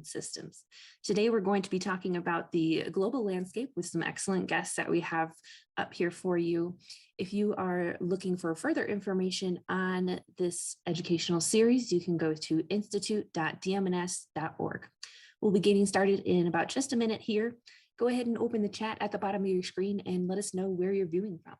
systems. Today, we're going to be talking about the global landscape with some excellent guests that we have up here for you. If you are looking for further information on this educational series, you can go to institute.dmns.org. We'll be getting started in about just a minute here. Go ahead and open the chat at the bottom of your screen and let us know where you're viewing from.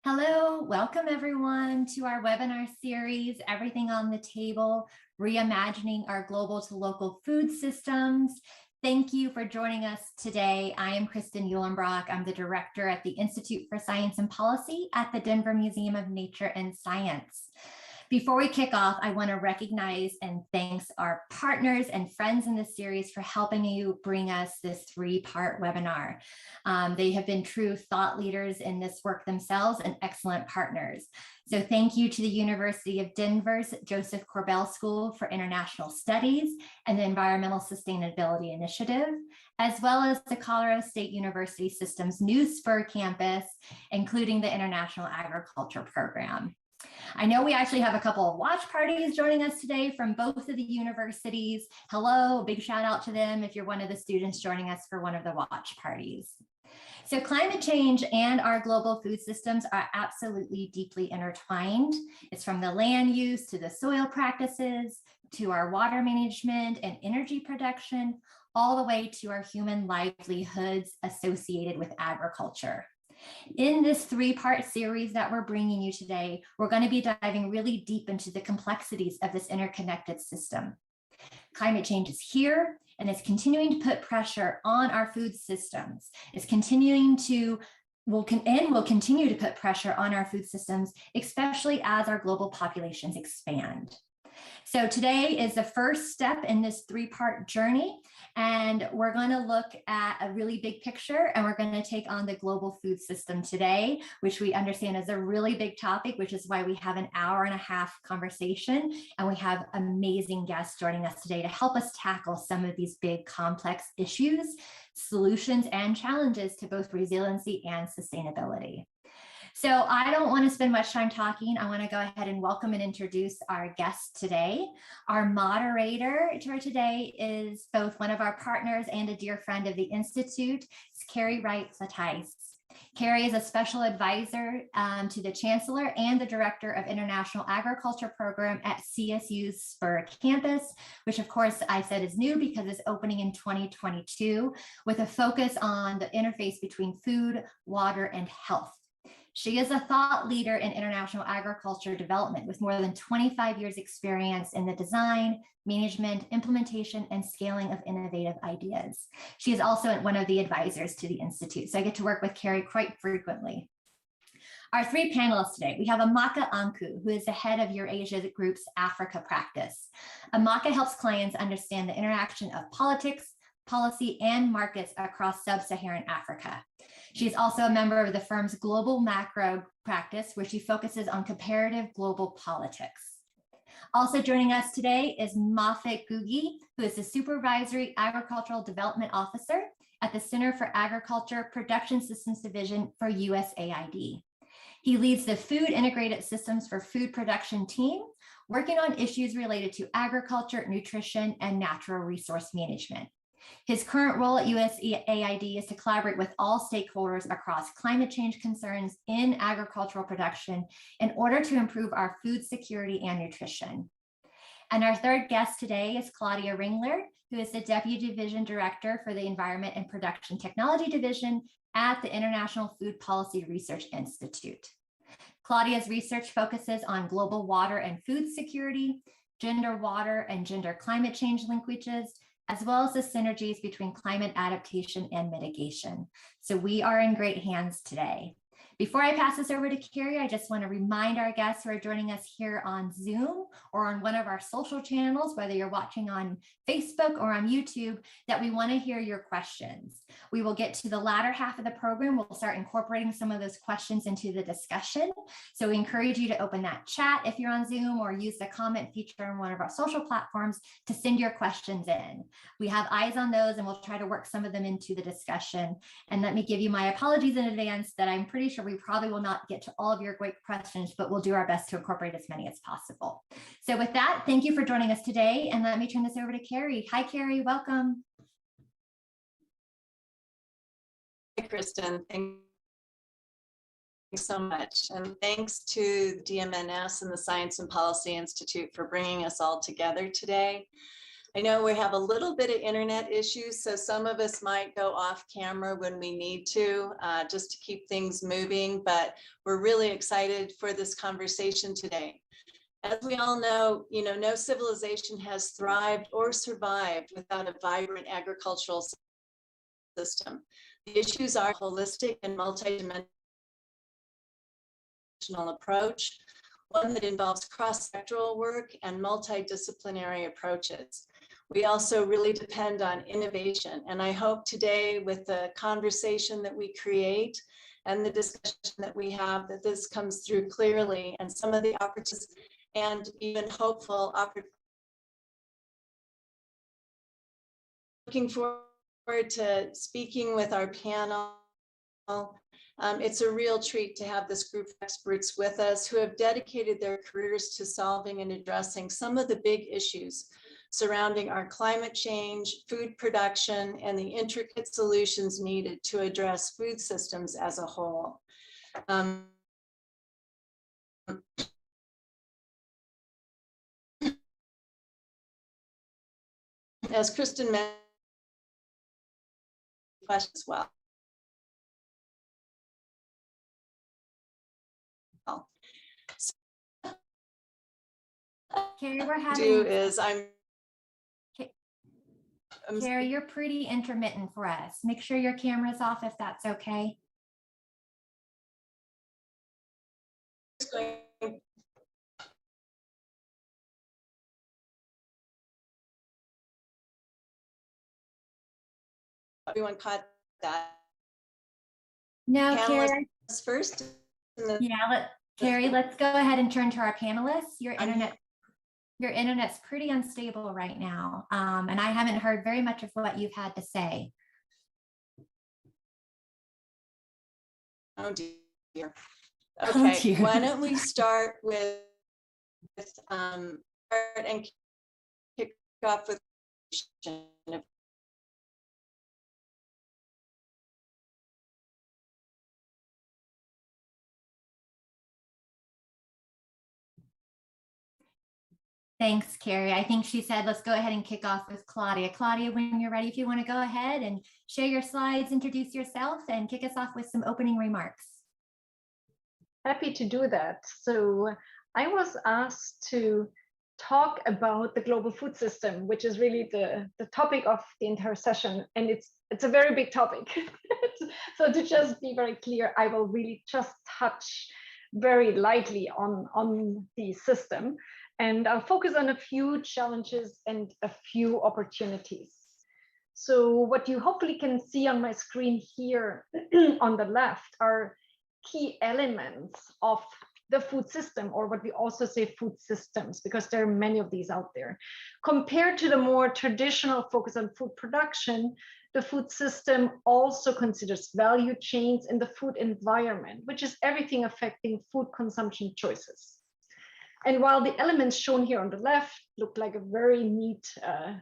Hello, welcome everyone to our webinar series, Everything on the Table, Reimagining Our Global to Local Food Systems. Thank you for joining us today. I am Kristen Uhlenbrock. I'm the director at the Institute for Science and Policy at the Denver Museum of Nature and Science. Before we kick off, I want to recognize and thank our partners and friends in this series for helping you bring us this three-part webinar. They have been true thought leaders in this work themselves and excellent partners. So thank you to the University of Denver's Joseph Corbell School for International Studies and the Environmental Sustainability Initiative, as well as the Colorado State University System's new Spur campus, including the International Agriculture Program. I know we actually have a couple of watch parties joining us today from both of the universities. Hello, a big shout out to them if you're one of the students joining us for one of the watch parties. So climate change and our global food systems are absolutely deeply intertwined. It's from the land use to the soil practices, to our water management and energy production, all the way to our human livelihoods associated with agriculture. In this three-part series that we're bringing you today, we're going to be diving really deep into the complexities of this interconnected system. Climate change is here, and it's continuing to put pressure on our food systems. It's will continue to put pressure on our food systems, especially as our global populations expand. So today is the first step in this three-part journey, and we're going to look at a really big picture, and we're going to take on the global food system today, which we understand is a really big topic, which is why we have an hour-and-a-half conversation, and we have amazing guests joining us today to help us tackle some of these big complex issues, solutions, and challenges to both resiliency and sustainability. So I don't want to spend much time talking. I want to go ahead and welcome and introduce our guest today. Our moderator for today is both one of our partners and a dear friend of the Institute. It's Carrie Wright-Flatais. Carrie is a special advisor to the Chancellor and the Director of International Agriculture Program at CSU's Spur campus, which of course I said is new because it's opening in 2022 with a focus on the interface between food, water, and health. She is a thought leader in international agriculture development with more than 25 years experience in the design, management, implementation, and scaling of innovative ideas. She is also one of the advisors to the Institute, so I get to work with Carrie quite frequently. Our three panelists today, we have Amaka Anku, who is the head of Eurasia Group's Africa practice. Amaka helps clients understand the interaction of politics, policy, and markets across sub-Saharan Africa. She is also a member of the firm's global macro practice, where she focuses on comparative global politics. Also joining us today is Mafet Gugi, who is the Supervisory Agricultural Development Officer at the Center for Agriculture Production Systems Division for USAID. He leads the Food Integrated Systems for Food Production team, working on issues related to agriculture, nutrition, and natural resource management. His current role at USAID is to collaborate with all stakeholders across climate change concerns in agricultural production in order to improve our food security and nutrition. And our third guest today is Claudia Ringler, who is the Deputy Division Director for the Environment and Production Technology Division at the International Food Policy Research Institute. Claudia's research focuses on global water and food security, gender water and gender climate change linkages, as well as the synergies between climate adaptation and mitigation. So we are in great hands today. Before I pass this over to Carrie, I just want to remind our guests who are joining us here on Zoom or on one of our social channels, whether you're watching on Facebook or on YouTube, that we want to hear your questions. We will get to the latter half of the program. We'll start incorporating some of those questions into the discussion. So we encourage you to open that chat if you're on Zoom, or use the comment feature on one of our social platforms to send your questions in. We have eyes on those, and we'll try to work some of them into the discussion. And let me give you my apologies in advance that I'm pretty sure we probably will not get to all of your great questions, but we'll do our best to incorporate as many as possible. So with that, thank you for joining us today. And let me turn this over to Carrie. Hi, Carrie, welcome. Hi, Kristen. Thank you so much. And thanks to DMNS and the Science and Policy Institute for bringing us all together today. I know we have a little bit of internet issues, so some of us might go off camera when we need to, just to keep things moving, but we're really excited for this conversation today. As we all know, no civilization has thrived or survived without a vibrant agricultural system. The issues are holistic and multidimensional approach, one that involves cross-sectoral work and multidisciplinary approaches. We also really depend on innovation. And I hope today, with the conversation that we create and the discussion that we have, that this comes through clearly, and some of the opportunities and even hopeful opportunities. Looking forward to speaking with our panel. It's a real treat to have this group of experts with us who have dedicated their careers to solving and addressing some of the big issues surrounding our climate change, food production, and the intricate solutions needed to address food systems as a whole. As Kristen mentioned, as well. Carrie, we're having Carrie, you're pretty intermittent for us. Make sure your camera's off if that's okay. Everyone caught that? No, Panelists Carrie. First. Yeah, Carrie, let's go ahead and turn to our panelists. Your internet's pretty unstable right now, and I haven't heard very much of what you've had to say. Oh dear. Okay, Oh dear. Why don't we start with and kick off with Thanks, Carrie. I think she said, let's go ahead and kick off with Claudia. Claudia, when you're ready, if you want to go ahead and share your slides, introduce yourself, and kick us off with some opening remarks. Happy to do that. So I was asked to talk about the global food system, which is really the topic of the entire session. And it's a very big topic. So to just be very clear, I will really just touch very lightly on the system. And I'll focus on a few challenges and a few opportunities. So what you hopefully can see on my screen here on the left are key elements of the food system, or what we also say food systems, because there are many of these out there. Compared to the more traditional focus on food production, the food system also considers value chains in the food environment, which is everything affecting food consumption choices. And while the elements shown here on the left look like a very neat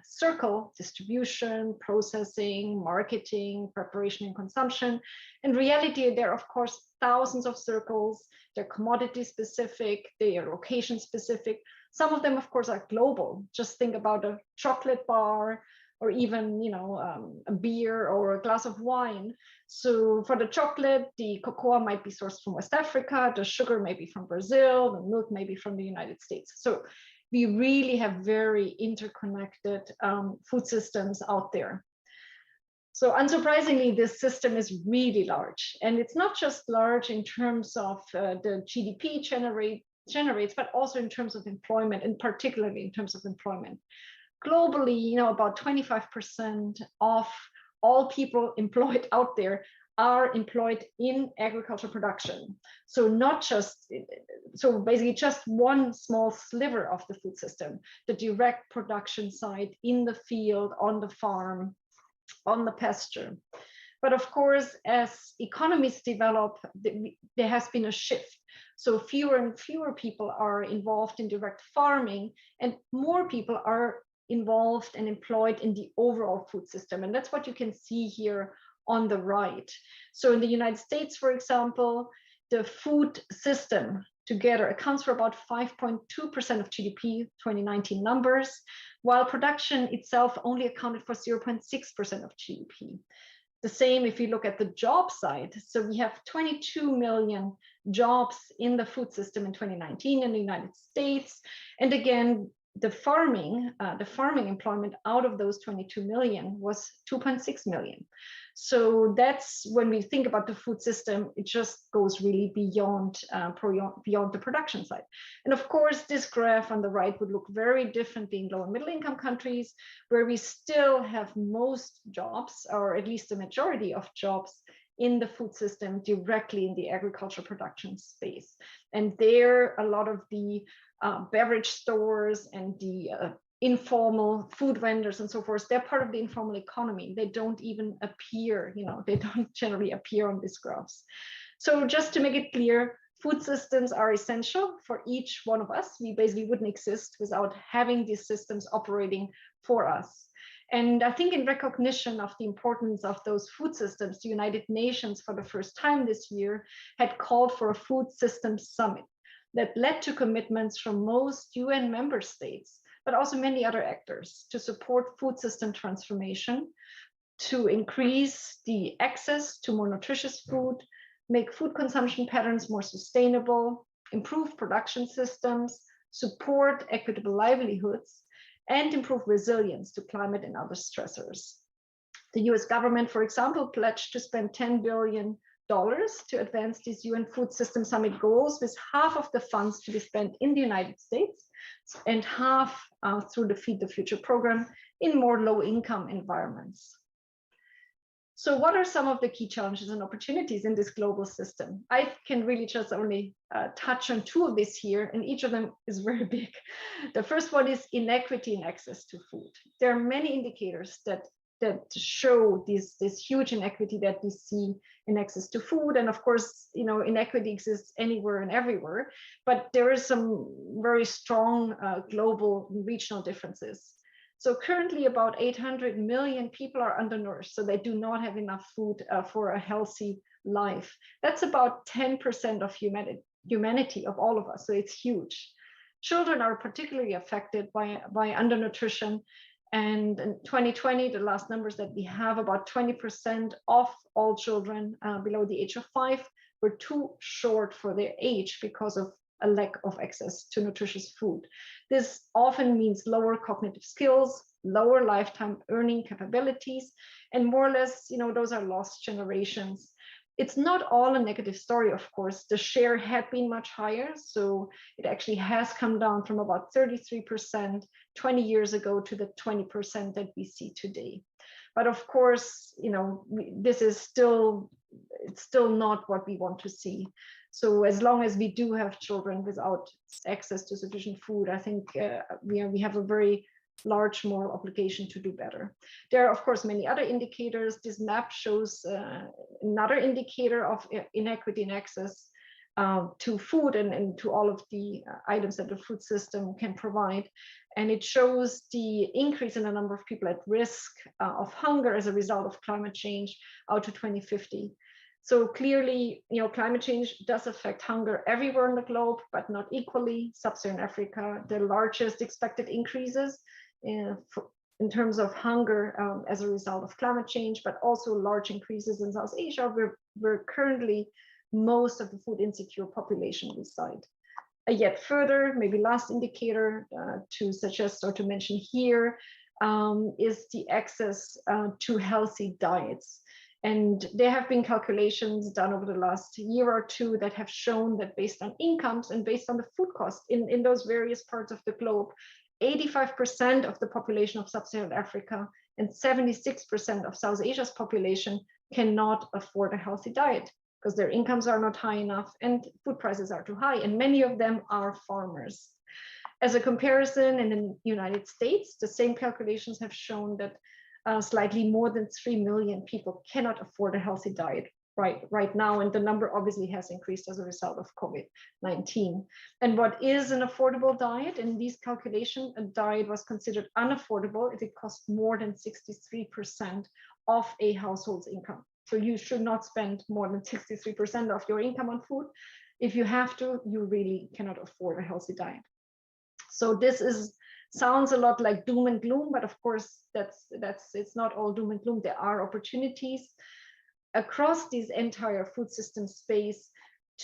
circle, distribution, processing, marketing, preparation and consumption, in reality, there are of course thousands of circles. They're commodity specific, they are location specific. Some of them of course are global. Just think about a chocolate bar, or even a beer or a glass of wine. So for the chocolate, the cocoa might be sourced from West Africa, the sugar may be from Brazil, the milk may be from the United States. So we really have very interconnected food systems out there. So unsurprisingly, this system is really large, and it's not just large in terms of the GDP generates, but also in terms of employment, and particularly in terms of employment. Globally, about 25% of all people employed out there are employed in agricultural production. So basically just one small sliver of the food system, the direct production side in the field, on the farm, on the pasture. But of course, as economies develop, there has been a shift. So fewer and fewer people are involved in direct farming, and more people are involved and employed in the overall food system. And that's what you can see here on the right. So in the United States, for example, the food system together accounts for about 5.2% of GDP, 2019 numbers, while production itself only accounted for 0.6% of GDP. The same if you look at the job side. So we have 22 million jobs in the food system in 2019 in the United States. And again, the farming employment out of those 22 million was 2.6 million. So that's when we think about the food system, it just goes really beyond the production side. And of course, this graph on the right would look very differently in low and middle income countries, where we still have most jobs, or at least the majority of jobs, in the food system directly in the agricultural production space. And there, a lot of the beverage stores and the informal food vendors and so forth, they're part of the informal economy. They don't even appear, they don't generally appear on these graphs. So just to make it clear, food systems are essential for each one of us. We basically wouldn't exist without having these systems operating for us. And I think in recognition of the importance of those food systems, the United Nations for the first time this year had called for a food systems summit that led to commitments from most UN member states, but also many other actors, to support food system transformation, to increase the access to more nutritious food, make food consumption patterns more sustainable, improve production systems, support equitable livelihoods, and improve resilience to climate and other stressors. The US government, for example, pledged to spend $10 billion to advance these UN Food System Summit goals, with half of the funds to be spent in the United States and half through the Feed the Future program in more low-income environments. So what are some of the key challenges and opportunities in this global system? I can really just only touch on two of these here, and each of them is very big. The first one is inequity in access to food. There are many indicators that show this huge inequity that we see in access to food. And of course, inequity exists anywhere and everywhere, but there is some very strong global and regional differences. So currently about 800 million people are undernourished, so they do not have enough food for a healthy life. That's about 10% of humanity, of all of us, so it's huge. Children are particularly affected by undernutrition. And in 2020, the last numbers that we have, about 20% of all children below the age of 5 were too short for their age because of a lack of access to nutritious food. This often means lower cognitive skills, lower lifetime earning capabilities, and more or less, those are lost generations. It's not all a negative story, of course. The share had been much higher, so it actually has come down from about 33% 20 years ago to the 20% that we see today. But of course, this is still not what we want to see. So as long as we do have children without access to sufficient food, I think we have a very large moral obligation to do better. There are, of course, many other indicators. This map shows another indicator of inequity in access to food and to all of the items that the food system can provide. And it shows the increase in the number of people at risk of hunger as a result of climate change out to 2050. So clearly, climate change does affect hunger everywhere in the globe, but not equally. Sub-Saharan Africa, the largest expected increases in terms of hunger as a result of climate change, but also large increases in South Asia, where currently most of the food insecure population reside. Yet further, maybe last indicator to suggest or to mention here is the access to healthy diets. And there have been calculations done over the last year or two that have shown that based on incomes and based on the food cost in those various parts of the globe, 85% of the population of sub-Saharan Africa and 76% of South Asia's population cannot afford a healthy diet because their incomes are not high enough and food prices are too high, and many of them are farmers. As a comparison, in the United States, the same calculations have shown that slightly more than 3 million people cannot afford a healthy diet right now, and the number obviously has increased as a result of COVID-19. And what is an affordable diet? In these calculations, a diet was considered unaffordable if it cost more than 63% of a household's income. So you should not spend more than 63% of your income on food. If you have to, you really cannot afford a healthy diet. So this sounds a lot like doom and gloom, but of course it's not all doom and gloom. There are opportunities across this entire food system space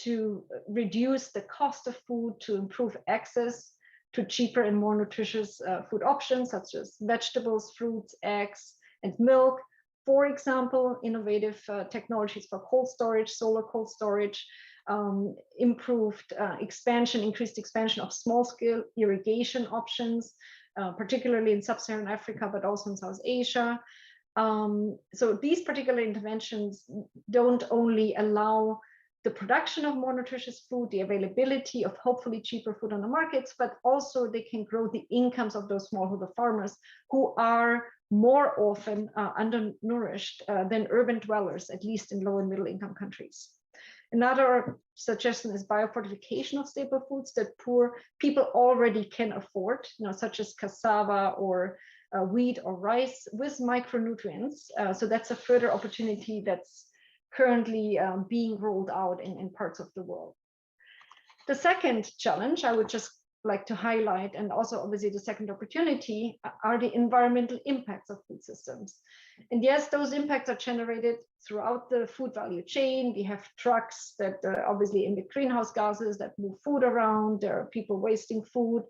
to reduce the cost of food, to improve access to cheaper and more nutritious food options such as vegetables, fruits, eggs, and milk. For example, innovative technologies for cold storage, solar cold storage, improved increased expansion of small-scale irrigation options, particularly in sub-Saharan Africa, but also in South Asia. So these particular interventions don't only allow the production of more nutritious food, the availability of hopefully cheaper food on the markets, but also they can grow the incomes of those smallholder farmers who are more often undernourished than urban dwellers, at least in low and middle income countries. Another suggestion is biofortification of staple foods that poor people already can afford, such as cassava or wheat or rice with micronutrients. So that's a further opportunity that's currently being rolled out in parts of the world. The second challenge I would just like to highlight, and also obviously the second opportunity, are the environmental impacts of food systems. And yes, those impacts are generated throughout the food value chain. We have trucks that obviously emit greenhouse gases that move food around. There are people wasting food,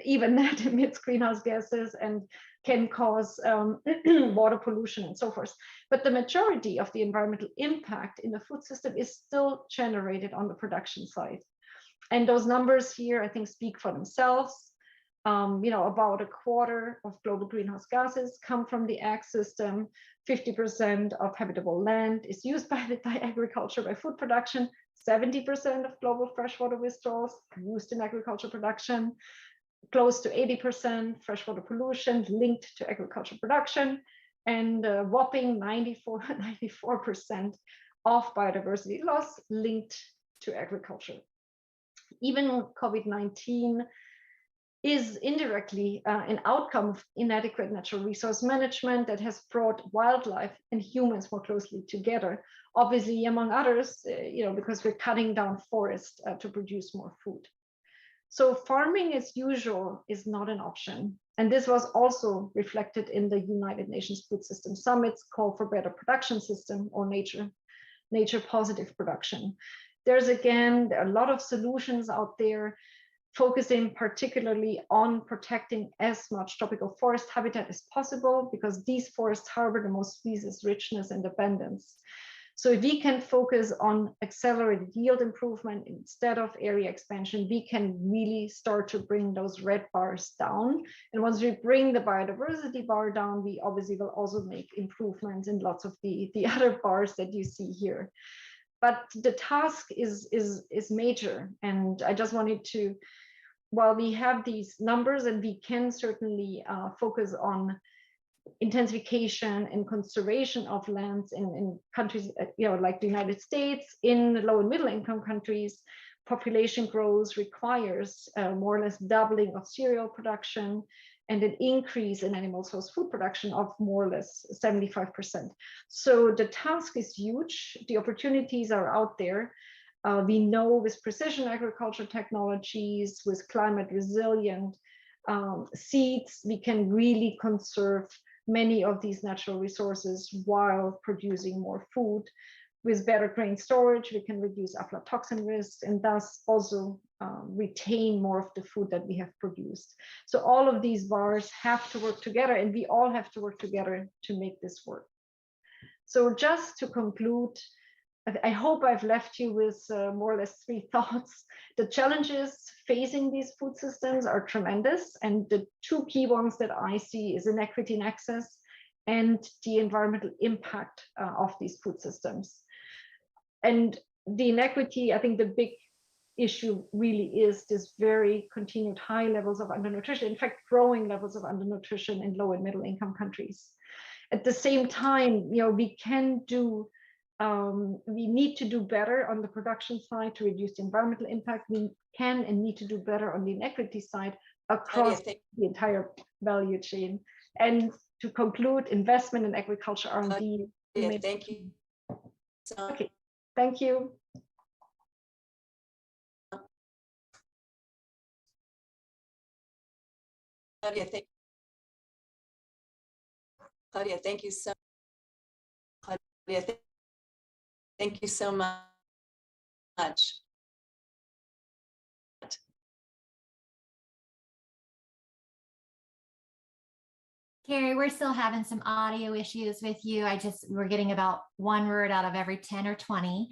even that emits greenhouse gases and can cause water pollution and so forth. But the majority of the environmental impact in the food system is still generated on the production side. And those numbers here, I think, speak for themselves. About a quarter of global greenhouse gases come from the ag system. 50% of habitable land is used by agriculture, by food production. 70% of global freshwater withdrawals used in agriculture production. Close to 80% freshwater pollution linked to agriculture production, and a whopping 94% of biodiversity loss linked to agriculture. Even COVID-19 is indirectly an outcome of inadequate natural resource management that has brought wildlife and humans more closely together. Obviously, among others, because we're cutting down forests to produce more food. So farming as usual is not an option. And this was also reflected in the United Nations Food System Summit's call for better production system, or nature positive production. There are a lot of solutions out there focusing particularly on protecting as much tropical forest habitat as possible, because these forests harbor the most species richness and abundance. So if we can focus on accelerated yield improvement instead of area expansion, we can really start to bring those red bars down. And once we bring the biodiversity bar down, we obviously will also make improvements in lots of the other bars that you see here. But the task is major. And I just wanted to, while we have these numbers and we can certainly focus on intensification and conservation of lands in countries like the United States, in low and middle income countries, population growth requires more or less doubling of cereal production and an increase in animal source food production of more or less 75%. So the task is huge. The opportunities are out there. We know with precision agriculture technologies, with climate resilient seeds, we can really conserve many of these natural resources while producing more food with better grain storage, we can reduce aflatoxin risks and thus also retain more of the food that we have produced. So all of these bars have to work together, and we all have to work together to make this work. So just to conclude, I hope I've left you with more or less 3 thoughts. The challenges facing these food systems are tremendous, and the 2 key ones that I see is inequity in access and the environmental impact of these food systems. And the inequity, I think the big issue really is this very continued high levels of undernutrition, in fact, growing levels of undernutrition in low and middle income countries. At the same time, we can do, we need to do better on the production side to reduce the environmental impact. We can and need to do better on the inequity side across the entire value chain. And to conclude, investment in agriculture R&D. Thank you. Okay, thank you. Claudia, thank you so thank you so much. Carrie, we're still having some audio issues with you. We're getting about 1 word out of every 10 or 20.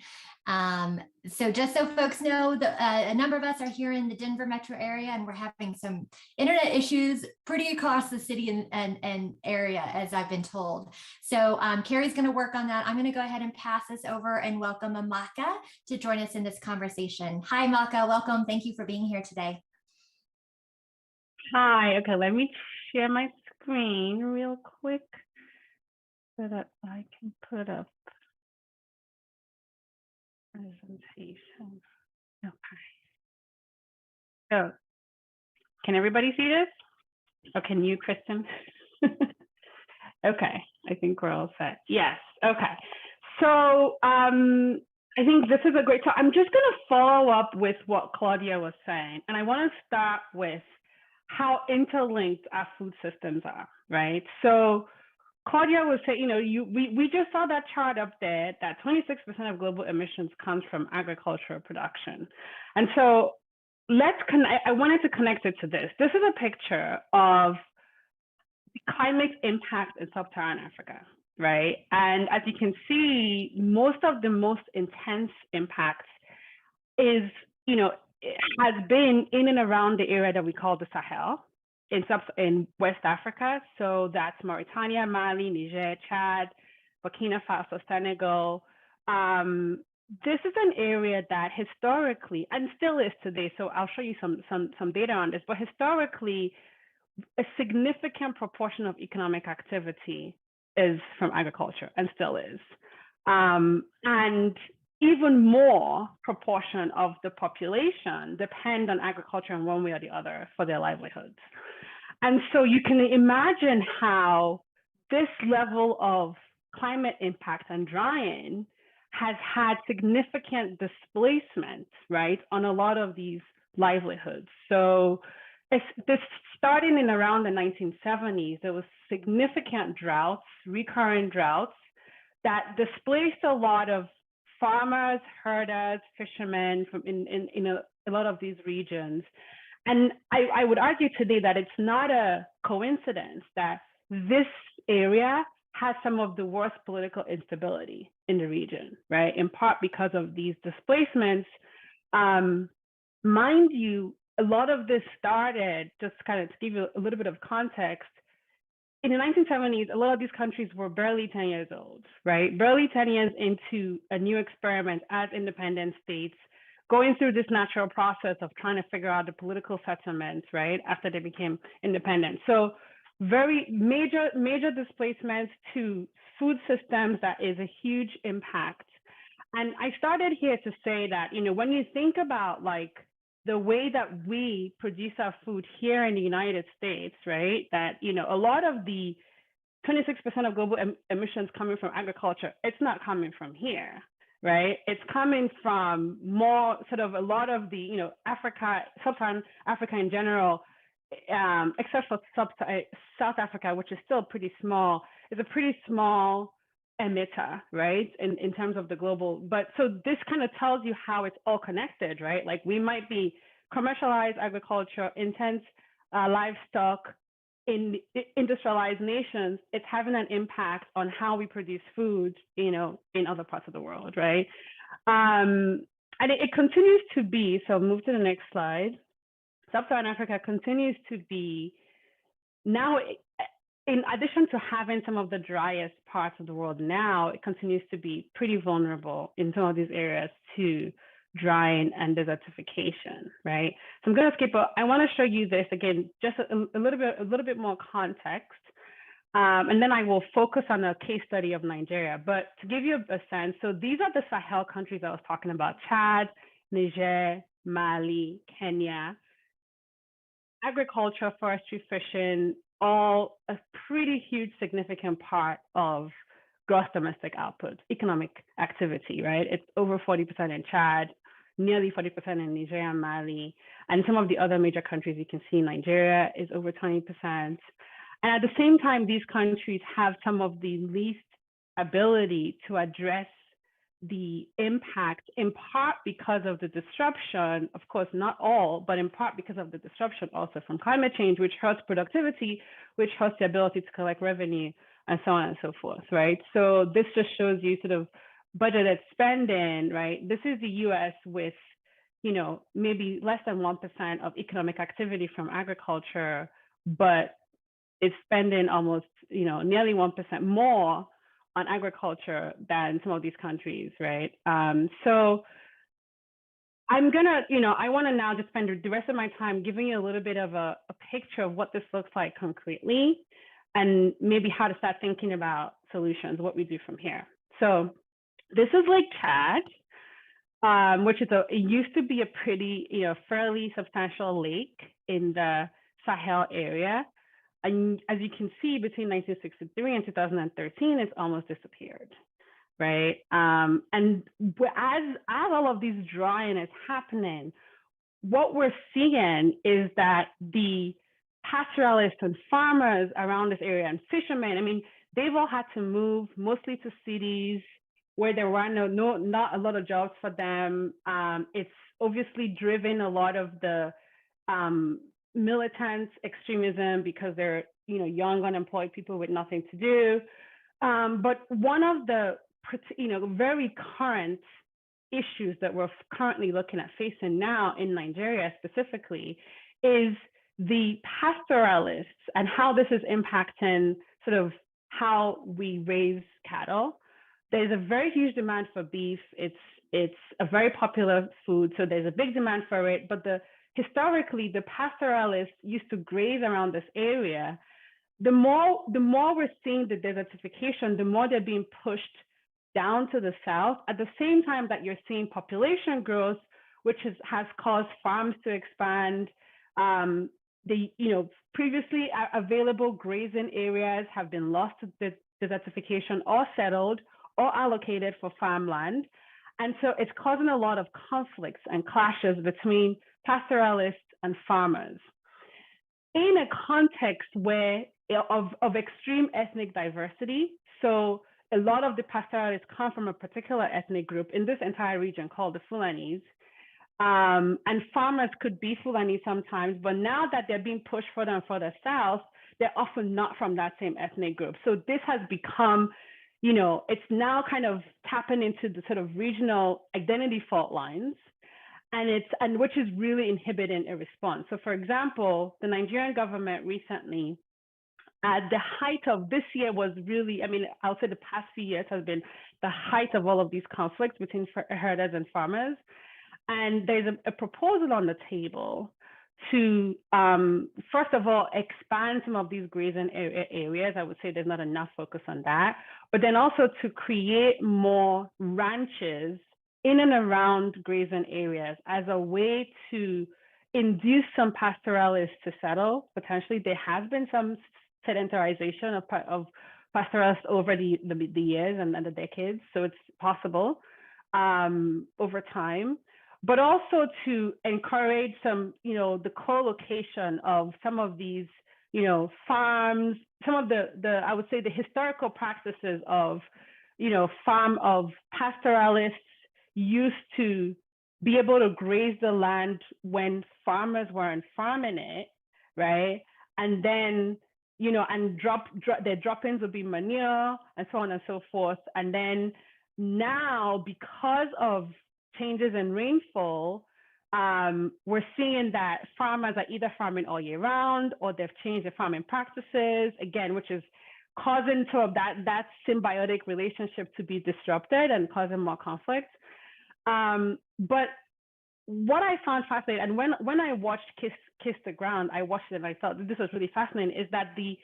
So just so folks know, a number of us are here in the Denver metro area, and we're having some internet issues pretty across the city and area, as I've been told. So Carrie's going to work on that. I'm going to go ahead and pass this over and welcome Amaka to join us in this conversation. Hi, Amaka. Welcome. Thank you for being here today. Hi. Okay, let me share my screen real quick so that I can put up presentation. Okay. So can everybody see this? Or can you, Kristen? Okay, I think we're all set. Yes, okay. So I think this is a great talk. I'm just gonna follow up with what Claudia was saying. And I wanna start with how interlinked our food systems are, right? So Claudia was saying, we just saw that chart up there that 26% of global emissions comes from agricultural production. And so I wanted to connect it to this. This is a picture of the climate impact in Subterrane Africa, right? And as you can see, most of the most intense impacts is, has been in and around the area that we call the Sahel in West Africa. So that's Mauritania, Mali, Niger, Chad, Burkina Faso, Senegal. This is an area that historically, and still is today, so I'll show you some data on this, but historically, a significant proportion of economic activity is from agriculture and still is. And even more proportion of the population depend on agriculture in one way or the other for their livelihoods. And so you can imagine how this level of climate impact and drying has had significant displacement, right, on a lot of these livelihoods. So this starting in around the 1970s, there was significant droughts, recurrent droughts that displaced a lot of farmers, herders, fishermen from in a lot of these regions. And I would argue today that it's not a coincidence that this area has some of the worst political instability in the region, right? In part because of these displacements. Mind you, a lot of this started, just kind of to give you a little bit of context, in the 1970s, a lot of these countries were barely 10 years old, right? Barely 10 years into a new experiment as independent states, going through this natural process of trying to figure out the political settlements, right, after they became independent. So very major displacements to food systems that is a huge impact. And I started here to say that, when you think about like the way that we produce our food here in the United States, right, that, a lot of the 26% of global emissions coming from agriculture, it's not coming from here, right? It's coming from more sort of a lot of the, Africa, Sub-Saharan Africa in general, except for South Africa, which is still pretty small, is a pretty small emitter, right? In terms of the global, but so this kind of tells you how it's all connected, right? Like we might be commercialized agriculture, intense livestock in industrialized nations. It's having an impact on how we produce food, you know, in other parts of the world, right? And it continues to be, so move to the next slide. Sub-Saharan Africa continues to be now, in addition to having some of the driest parts of the world now, it continues to be pretty vulnerable in some of these areas to drying and desertification, right? So I'm going to skip. I want to show you this again, just a little bit more context, and then I will focus on a case study of Nigeria. But to give you a sense, so these are the Sahel countries I was talking about: Chad, Niger, Mali, Kenya. Agriculture, forestry, fishing, all a pretty huge, significant part of gross domestic output, economic activity, right? It's over 40% in Chad, nearly 40% in Niger and Mali. And some of the other major countries, you can see Nigeria is over 20%. And at the same time, these countries have some of the least ability to address the impact, in part because of the disruption, of course, not all, but in part because of the disruption also from climate change, which hurts productivity, which hurts the ability to collect revenue, and so on and so forth, right? So this just shows you sort of budgeted spending, right? This is the US with, you know, maybe less than 1% of economic activity from agriculture, but it's spending almost, you know, nearly 1% more on agriculture than some of these countries, right? So I'm gonna, you know, I wanna now just spend the rest of my time giving you a little bit of a picture of what this looks like concretely, and maybe how to start thinking about solutions, what we do from here. So this is Lake Chad, which is it used to be a pretty, you know, fairly substantial lake in the Sahel area. And as you can see, between 1963 and 2013, it's almost disappeared, right? And as all of this drying is happening, what we're seeing is that the pastoralists and farmers around this area and fishermen, I mean, they've all had to move mostly to cities where there were not a lot of jobs for them. It's obviously driven a lot of the militant extremism because they're, you know, young unemployed people with nothing to do. But one of the, you know, very current issues that we're currently looking at facing now in Nigeria specifically is the pastoralists and how this is impacting sort of how we raise cattle. There's a very huge demand for beef. It's a very popular food, so there's a big demand for it. But historically, the pastoralists used to graze around this area. The more we're seeing the desertification, the more they're being pushed down to the south. At the same time that you're seeing population growth, which has caused farms to expand. The, you know, previously available grazing areas have been lost to the desertification or settled or allocated for farmland. And so it's causing a lot of conflicts and clashes between pastoralists and farmers. In a context where of extreme ethnic diversity, so a lot of the pastoralists come from a particular ethnic group in this entire region called the Fulanis. And farmers could be Fulani sometimes, but now that they're being pushed further and further south, they're often not from that same ethnic group. So this has become, you know, it's now kind of tapping into the sort of regional identity fault lines, and which is really inhibiting a response. So for example, the Nigerian government recently, at the height of this year was really, I mean, I'll say the past few years has been the height of all of these conflicts between herders and farmers. And there's a proposal on the table to, first of all, expand some of these grazing areas. I would say there's not enough focus on that, but then also to create more ranches in and around grazing areas as a way to induce some pastoralists to settle. Potentially, there has been some sedentarization of pastoralists over the years and the decades, so it's possible over time. But also to encourage some, you know, the co-location of some of these, you know, farms, some of the I would say the historical practices of farm of pastoralists used to be able to graze the land when farmers weren't farming it, right? And then, and their drop-ins would be manure and so on and so forth. And then now, because of changes in rainfall, we're seeing that farmers are either farming all year round, or they've changed their farming practices, again, which is causing sort of that symbiotic relationship to be disrupted and causing more conflict. But what I found fascinating, and when I watched Kiss the Ground, I watched it and I thought this was really fascinating, is that the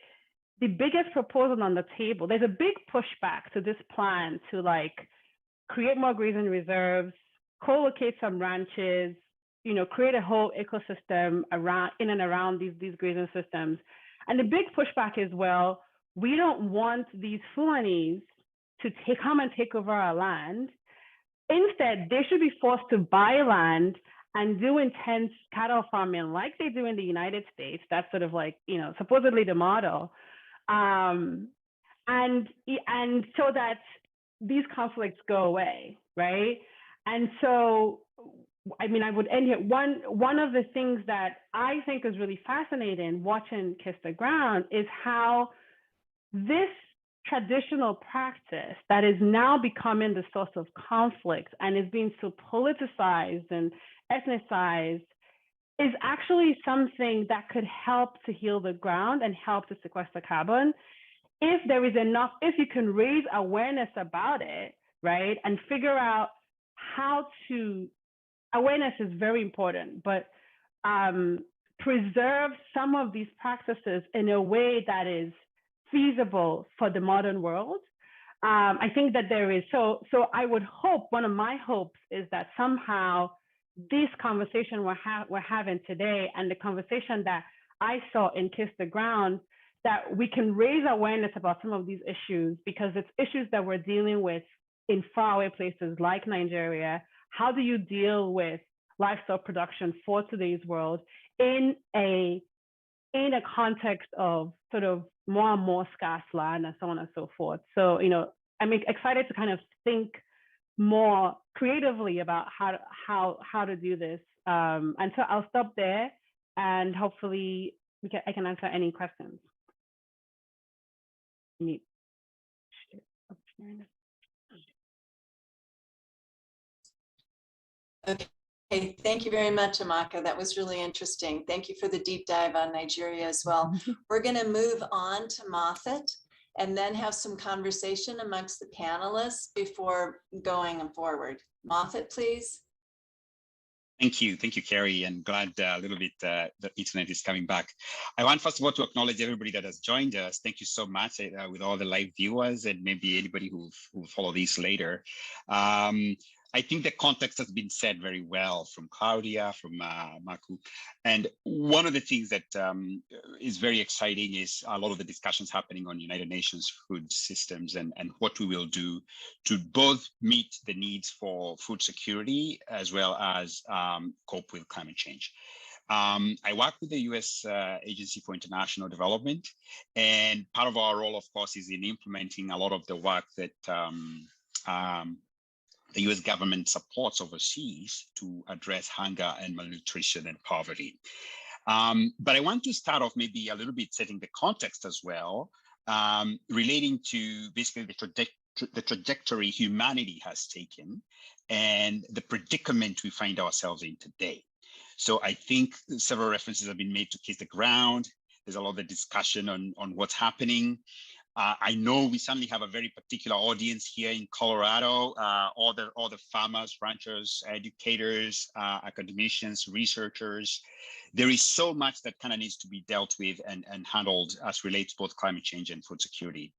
biggest proposal on the table, there's a big pushback to this plan to create more grazing reserves, co-locate some ranches, create a whole ecosystem in and around these grazing systems. And the big pushback is, well, we don't want these Fulanis to come and take over our land. Instead, they should be forced to buy land and do intense cattle farming like they do in the United States. That's sort of supposedly the model. And so that these conflicts go away, right? And so, I would end here. One of the things that I think is really fascinating watching Kiss the Ground is how this traditional practice that is now becoming the source of conflict and is being so politicized and ethnicized is actually something that could help to heal the ground and help to sequester carbon if you can raise awareness about it, right? And figure out how to, awareness is very important, but preserve some of these practices in a way that is feasible for the modern world. I think that there is, so I would hope, one of my hopes is that somehow this conversation we're having today and the conversation that I saw in Kiss the Ground, that we can raise awareness about some of these issues, because it's issues that we're dealing with in faraway places like Nigeria. How do you deal with livestock production for today's world in a context of sort of more and more scarce land and so on and so forth? So, I'm excited to kind of think more creatively about how to do this. And so I'll stop there, and hopefully I can answer any questions. Okay, thank you very much, Amaka. That was really interesting. Thank you for the deep dive on Nigeria as well. We're going to move on to Moffat and then have some conversation amongst the panelists before going forward. Moffat, please. Thank you, Carrie, and glad a little bit the internet is coming back. I want first of all to acknowledge everybody that has joined us. Thank you so much with all the live viewers and maybe anybody who will follow this later. I think the context has been said very well from Claudia, from Maku. And one of the things that is very exciting is a lot of the discussions happening on United Nations food systems and what we will do to both meet the needs for food security as well as cope with climate change. I work with the U.S. Agency for International Development, and part of our role, of course, is in implementing a lot of the work that the U.S. government supports overseas to address hunger and malnutrition and poverty. But I want to start off maybe a little bit setting the context as well, relating to basically the trajectory humanity has taken and the predicament we find ourselves in today. So I think several references have been made to Kiss the Ground. There's a lot of discussion on what's happening. I know we certainly have a very particular audience here in Colorado, all the farmers, ranchers, educators, academicians, researchers. There is so much that kind of needs to be dealt with and handled as relates both climate change and food security.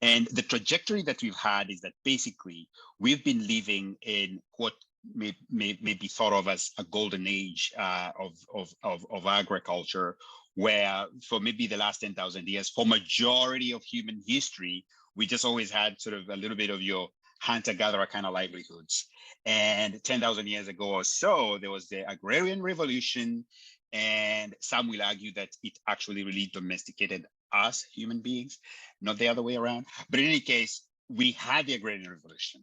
And the trajectory that we've had is that basically we've been living in what may be thought of as a golden age of agriculture, where for maybe the last 10,000 years, for majority of human history, we just always had sort of a little bit of your hunter-gatherer kind of livelihoods. And 10,000 years ago or so, there was the Agrarian Revolution, and some will argue that it actually really domesticated us, human beings, not the other way around. But in any case, we had the Agrarian Revolution,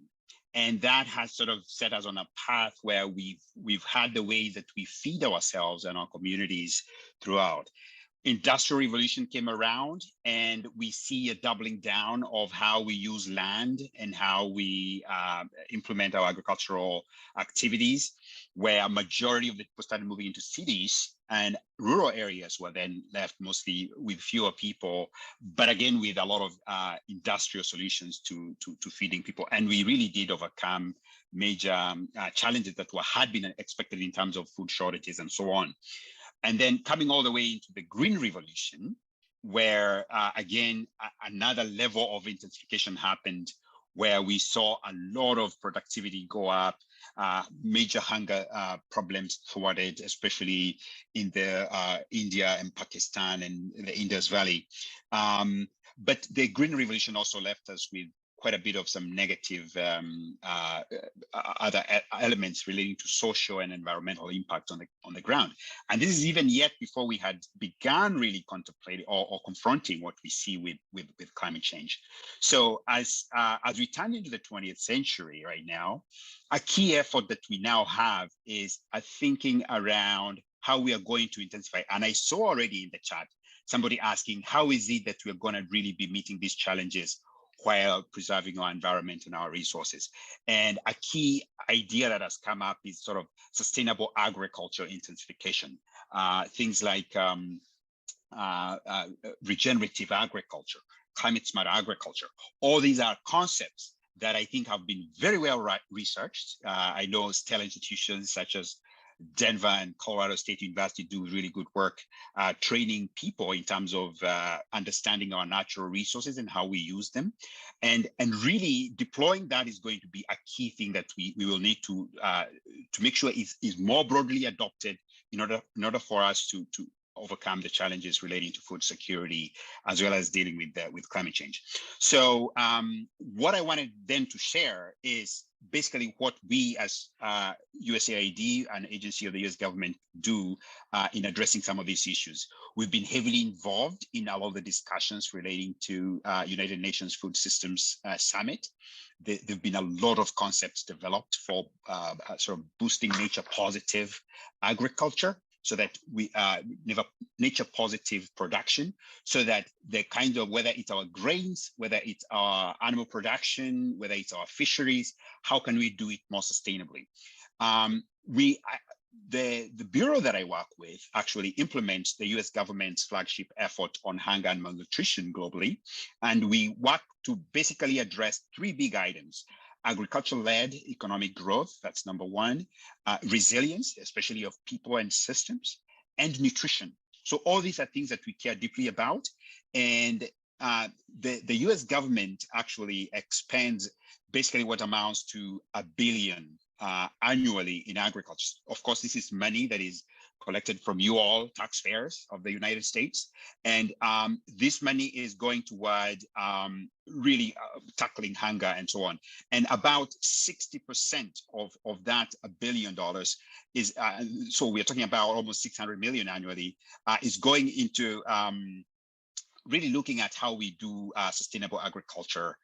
and that has sort of set us on a path where we've had the way that we feed ourselves and our communities throughout. Industrial Revolution came around, and we see a doubling down of how we use land and how we implement our agricultural activities, where a majority of the people started moving into cities, and rural areas were then left mostly with fewer people, but again with a lot of industrial solutions to feeding people. And we really did overcome major challenges that had been expected in terms of food shortages and so on. And then coming all the way into the Green Revolution, where again, another level of intensification happened, where we saw a lot of productivity go up, major hunger problems thwarted, especially in the India and Pakistan and the Indus Valley. But the Green Revolution also left us with quite a bit of some negative other elements relating to social and environmental impact on the ground. And this is even yet before we had begun really contemplating or confronting what we see with climate change. So as we turn into the 20th century right now, a key effort that we now have is a thinking around how we are going to intensify. And I saw already in the chat somebody asking, how is it that we're going to really be meeting these challenges while preserving our environment and our resources? And a key idea that has come up is sort of sustainable agriculture intensification. Things like regenerative agriculture, climate smart agriculture. All these are concepts that I think have been very well researched. I know stellar institutions such as Denver and Colorado State University do really good work training people in terms of understanding our natural resources and how we use them. And really deploying that is going to be a key thing that we will need to make sure is more broadly adopted in order for us to overcome the challenges relating to food security, as well as dealing with climate change. So what I wanted then to share is basically what we as USAID, an agency of the US government, do in addressing some of these issues. We've been heavily involved in all of the discussions relating to United Nations Food Systems Summit. There've been a lot of concepts developed for sort of boosting nature positive agriculture, so that we nature positive production, so that the kind of, whether it's our grains, whether it's our animal production, whether it's our fisheries, how can we do it more sustainably? The bureau that I work with actually implements the US government's flagship effort on hunger and malnutrition globally. And we work to basically address three big items: agriculture-led economic growth, that's number one, resilience, especially of people and systems, and nutrition. So all these are things that we care deeply about. And the US government actually expends basically what amounts to $1 billion annually in agriculture. Of course, this is money that is collected from you all, taxpayers of the United States. And this money is going toward really tackling hunger and so on. And about 60% of that $1 billion is, so we're talking about almost 600 million annually, is going into really looking at how we do sustainable agriculture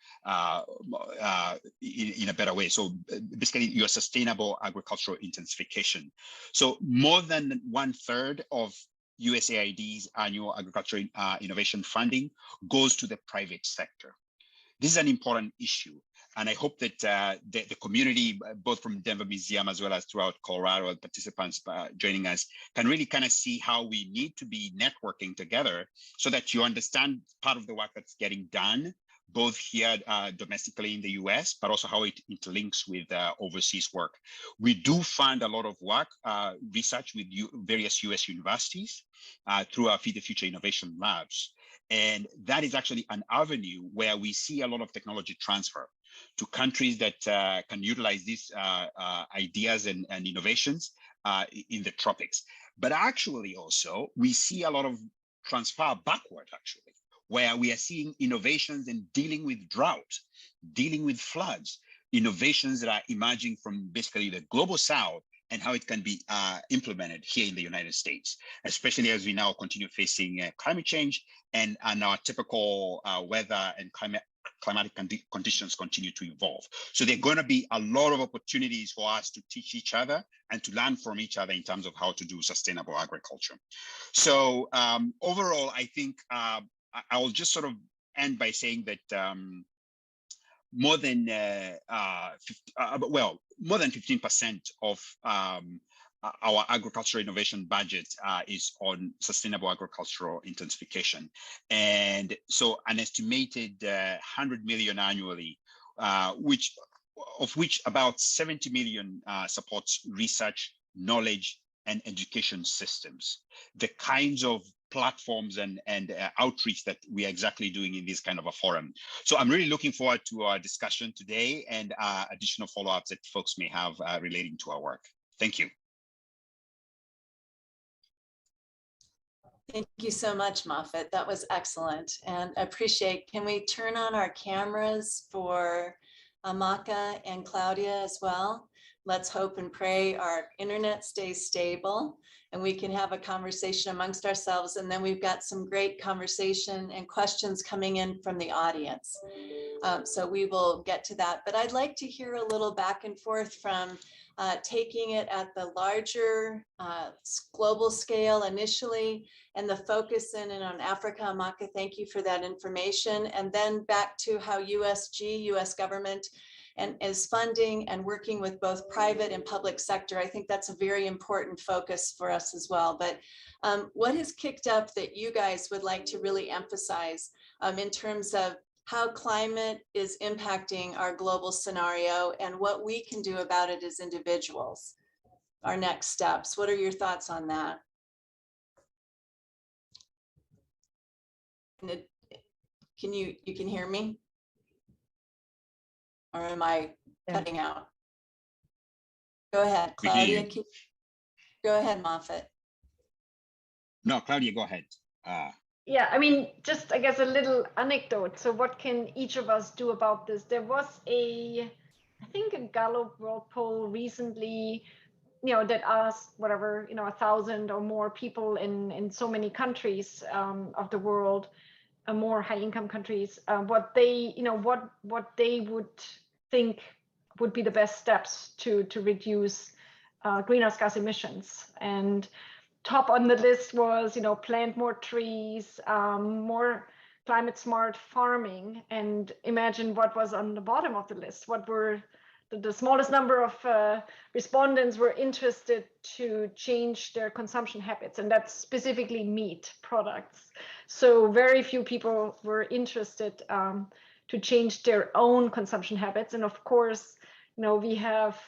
in a better way. So basically your sustainable agricultural intensification. So more than 1/3 of USAID's annual agricultural innovation funding goes to the private sector. This is an important issue. And I hope that the community, both from Denver Museum as well as throughout Colorado, participants joining us, can really kind of see how we need to be networking together so that you understand part of the work that's getting done, both here domestically in the US, but also how it interlinks with overseas work. We do fund a lot of work, research with various US universities through our Feed the Future Innovation Labs. And that is actually an avenue where we see a lot of technology transfer to countries that can utilize these ideas and innovations in the tropics. But actually also, we see a lot of transfer backward, actually, where we are seeing innovations in dealing with drought, dealing with floods, innovations that are emerging from basically the global south and how it can be implemented here in the United States, especially as we now continue facing climate change and our typical weather and climatic conditions continue to evolve. So there are going to be a lot of opportunities for us to teach each other and to learn from each other in terms of how to do sustainable agriculture. So overall, I think I will just sort of end by saying that more than 15% of our agricultural innovation budget is on sustainable agricultural intensification. And so an estimated 100 million annually, of which about 70 million supports research, knowledge, and education systems. The kinds of platforms and outreach that we are exactly doing in this kind of a forum. So I'm really looking forward to our discussion today and additional follow-ups that folks may have relating to our work. Thank you. Thank you so much, Moffat. That was excellent, and I appreciate. Can we turn on our cameras for Amaka and Claudia as well? Let's hope and pray our internet stays stable and we can have a conversation amongst ourselves. And then we've got some great conversation and questions coming in from the audience. So we will get to that. But I'd like to hear a little back and forth from taking it at the larger global scale initially, and the focus in and on Africa. Amaka, thank you for that information. And then back to how US government, and is funding and working with both private and public sector. I think that's a very important focus for us as well. But what has kicked up that you guys would like to really emphasize in terms of how climate is impacting our global scenario and what we can do about it as individuals? Our next steps. What are your thoughts on that? Can you hear me? Or am I cutting out? Go ahead, Claudia. Go ahead, Moffat. No, Claudia, go ahead. Yeah, I mean, just I guess a little anecdote. So what can each of us do about this? There was I think a Gallup World Poll recently, that asked 1,000 or more people in so many countries of the world, more high-income countries, what they would think would be the best steps to reduce greenhouse gas emissions. And top on the list was, plant more trees, more climate smart farming. And imagine what was on the bottom of the list. What were the smallest number of respondents were interested to change their consumption habits, and that's specifically meat products. So very few people were interested to change their own consumption habits. And of course, we have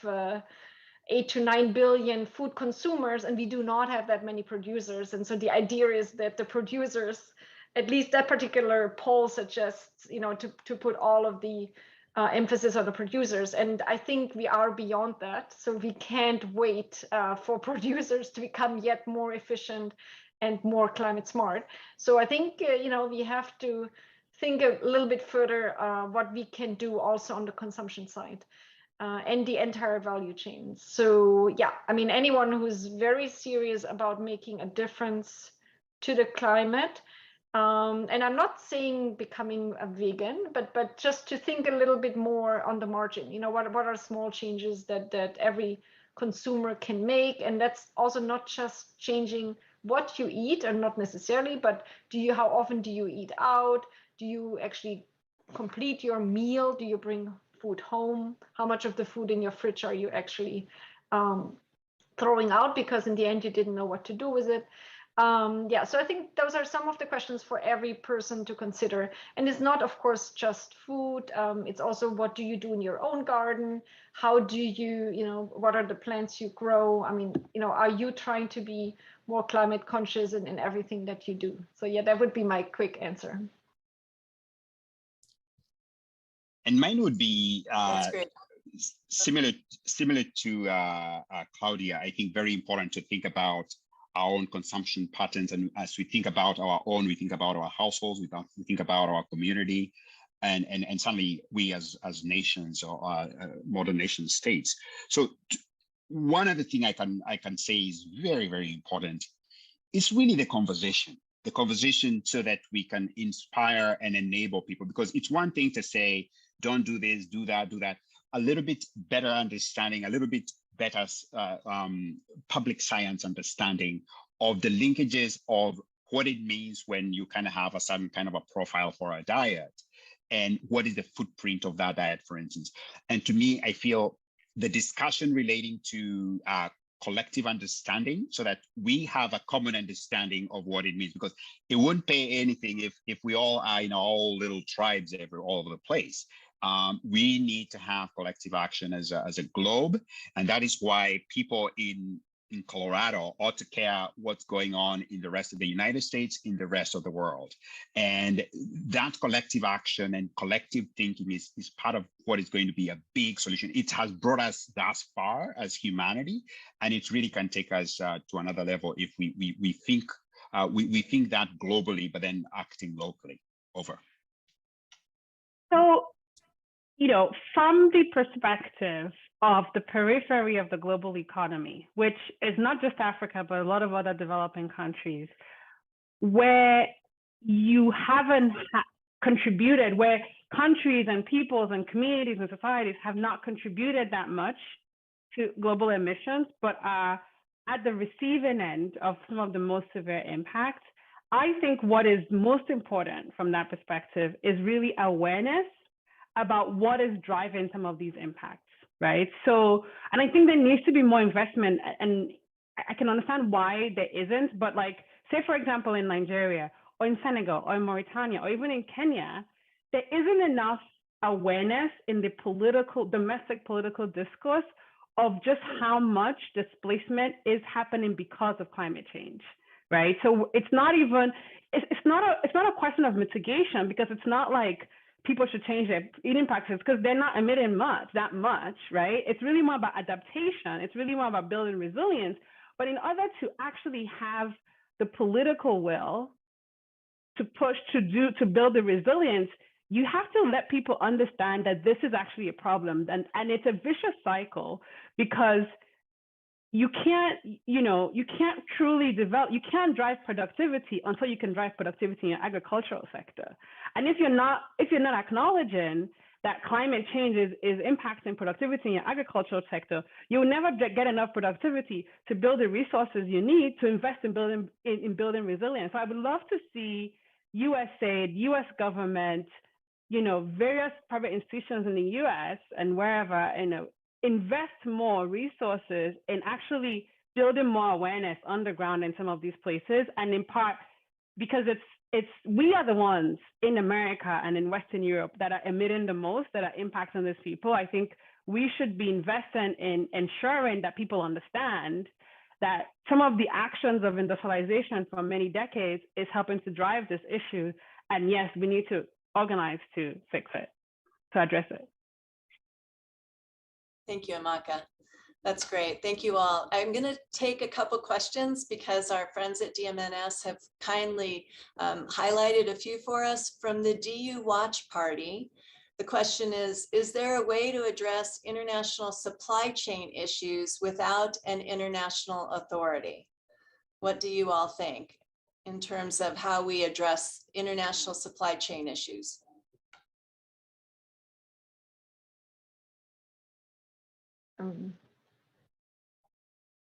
8 to 9 billion food consumers, and we do not have that many producers. And so the idea is that the producers, at least that particular poll suggests, to put all of the emphasis on the producers. And I think we are beyond that. So we can't wait for producers to become yet more efficient and more climate smart. So I think, we have to think a little bit further what we can do also on the consumption side and the entire value chain. So yeah, I mean, anyone who's very serious about making a difference to the climate, and I'm not saying becoming a vegan, but just to think a little bit more on the margin. What are small changes that every consumer can make? And that's also not just changing what you eat, and not necessarily, but how often do you eat out? Do you actually complete your meal? Do you bring food home? How much of the food in your fridge are you actually throwing out because in the end you didn't know what to do with it? So I think those are some of the questions for every person to consider. And it's not, of course, just food. It's also, what do you do in your own garden? How do you, what are the plants you grow? I mean, are you trying to be more climate conscious in everything that you do? So yeah, that would be my quick answer. And mine would be great. similar to Claudia. I think very important to think about our own consumption patterns, and as we think about our own, we think about our households, we think about our community, and certainly we as nations or modern nation states. So one other thing I can say is very, very important is really the conversation. the conversation so that we can inspire and enable people. Because it's one thing to say, don't do this, do that, do that. A little bit better understanding, a little bit better public science understanding of the linkages of what it means when you kind of have a certain kind of a profile for a diet, and what is the footprint of that diet, for instance. And to me, I feel the discussion relating to collective understanding, so that we have a common understanding of what it means, because it wouldn't pay anything if we all are in all little tribes all over the place. We need to have collective action as a globe, and that is why people in Colorado ought to care what's going on in the rest of the United States, in the rest of the world. And that collective action and collective thinking is part of what is going to be a big solution. It has brought us thus far as humanity, and it really can take us to another level if we think that globally, but then acting locally. Over. So, you know, from the perspective of the periphery of the global economy, which is not just Africa, but a lot of other developing countries, where you haven't contributed, where countries and peoples and communities and societies have not contributed that much to global emissions, but are at the receiving end of some of the most severe impacts. I think what is most important from that perspective is really awareness about what is driving some of these impacts, right? So, and I think there needs to be more investment, and I can understand why there isn't, but like, say for example, in Nigeria, or in Senegal, or in Mauritania, or even in Kenya, there isn't enough awareness in the domestic political discourse of just how much displacement is happening because of climate change, right? So it's not a question of mitigation, because it's not like people should change their eating practices because they're not emitting that much, right? It's really more about adaptation. It's really more about building resilience. But in order to actually have the political will to push to build the resilience, you have to let people understand that this is actually a problem. And it's a vicious cycle, because you can't truly develop, you can't drive productivity until you can drive productivity in your agricultural sector. And if you're not acknowledging that climate change is impacting productivity in your agricultural sector, you'll never get enough productivity to build the resources you need to invest in building resilience. So I would love to see USAID, US government, various private institutions in the US and wherever, invest more resources in actually building more awareness underground in some of these places. And in part, because we are the ones in America and in Western Europe that are emitting the most, that are impacting these people. I think we should be investing in ensuring that people understand that some of the actions of industrialization for many decades is helping to drive this issue. And yes, we need to organize to fix it, to address it. Thank you, Amaka. That's great. Thank you all. I'm going to take a couple questions because our friends at DMNS have kindly highlighted a few for us from the DU Watch Party. The question is there a way to address international supply chain issues without an international authority? What do you all think in terms of how we address international supply chain issues?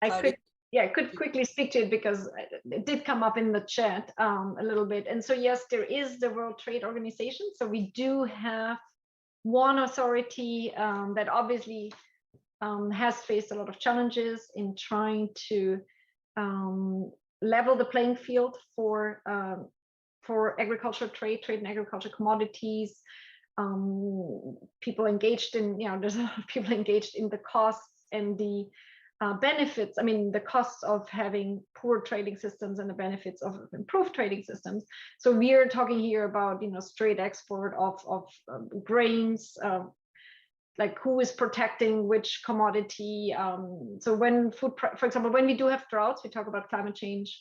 I could quickly speak to it because it did come up in the chat a little bit. And so, yes, there is the World Trade Organization. So we do have one authority that obviously has faced a lot of challenges in trying to level the playing field for agricultural trade and agricultural commodities. People engaged in, there's a lot of people engaged in the costs and the benefits. I mean, the costs of having poor trading systems and the benefits of improved trading systems. So we are talking here about, straight export of grains, like who is protecting which commodity. So when for example, when we do have droughts, we talk about climate change.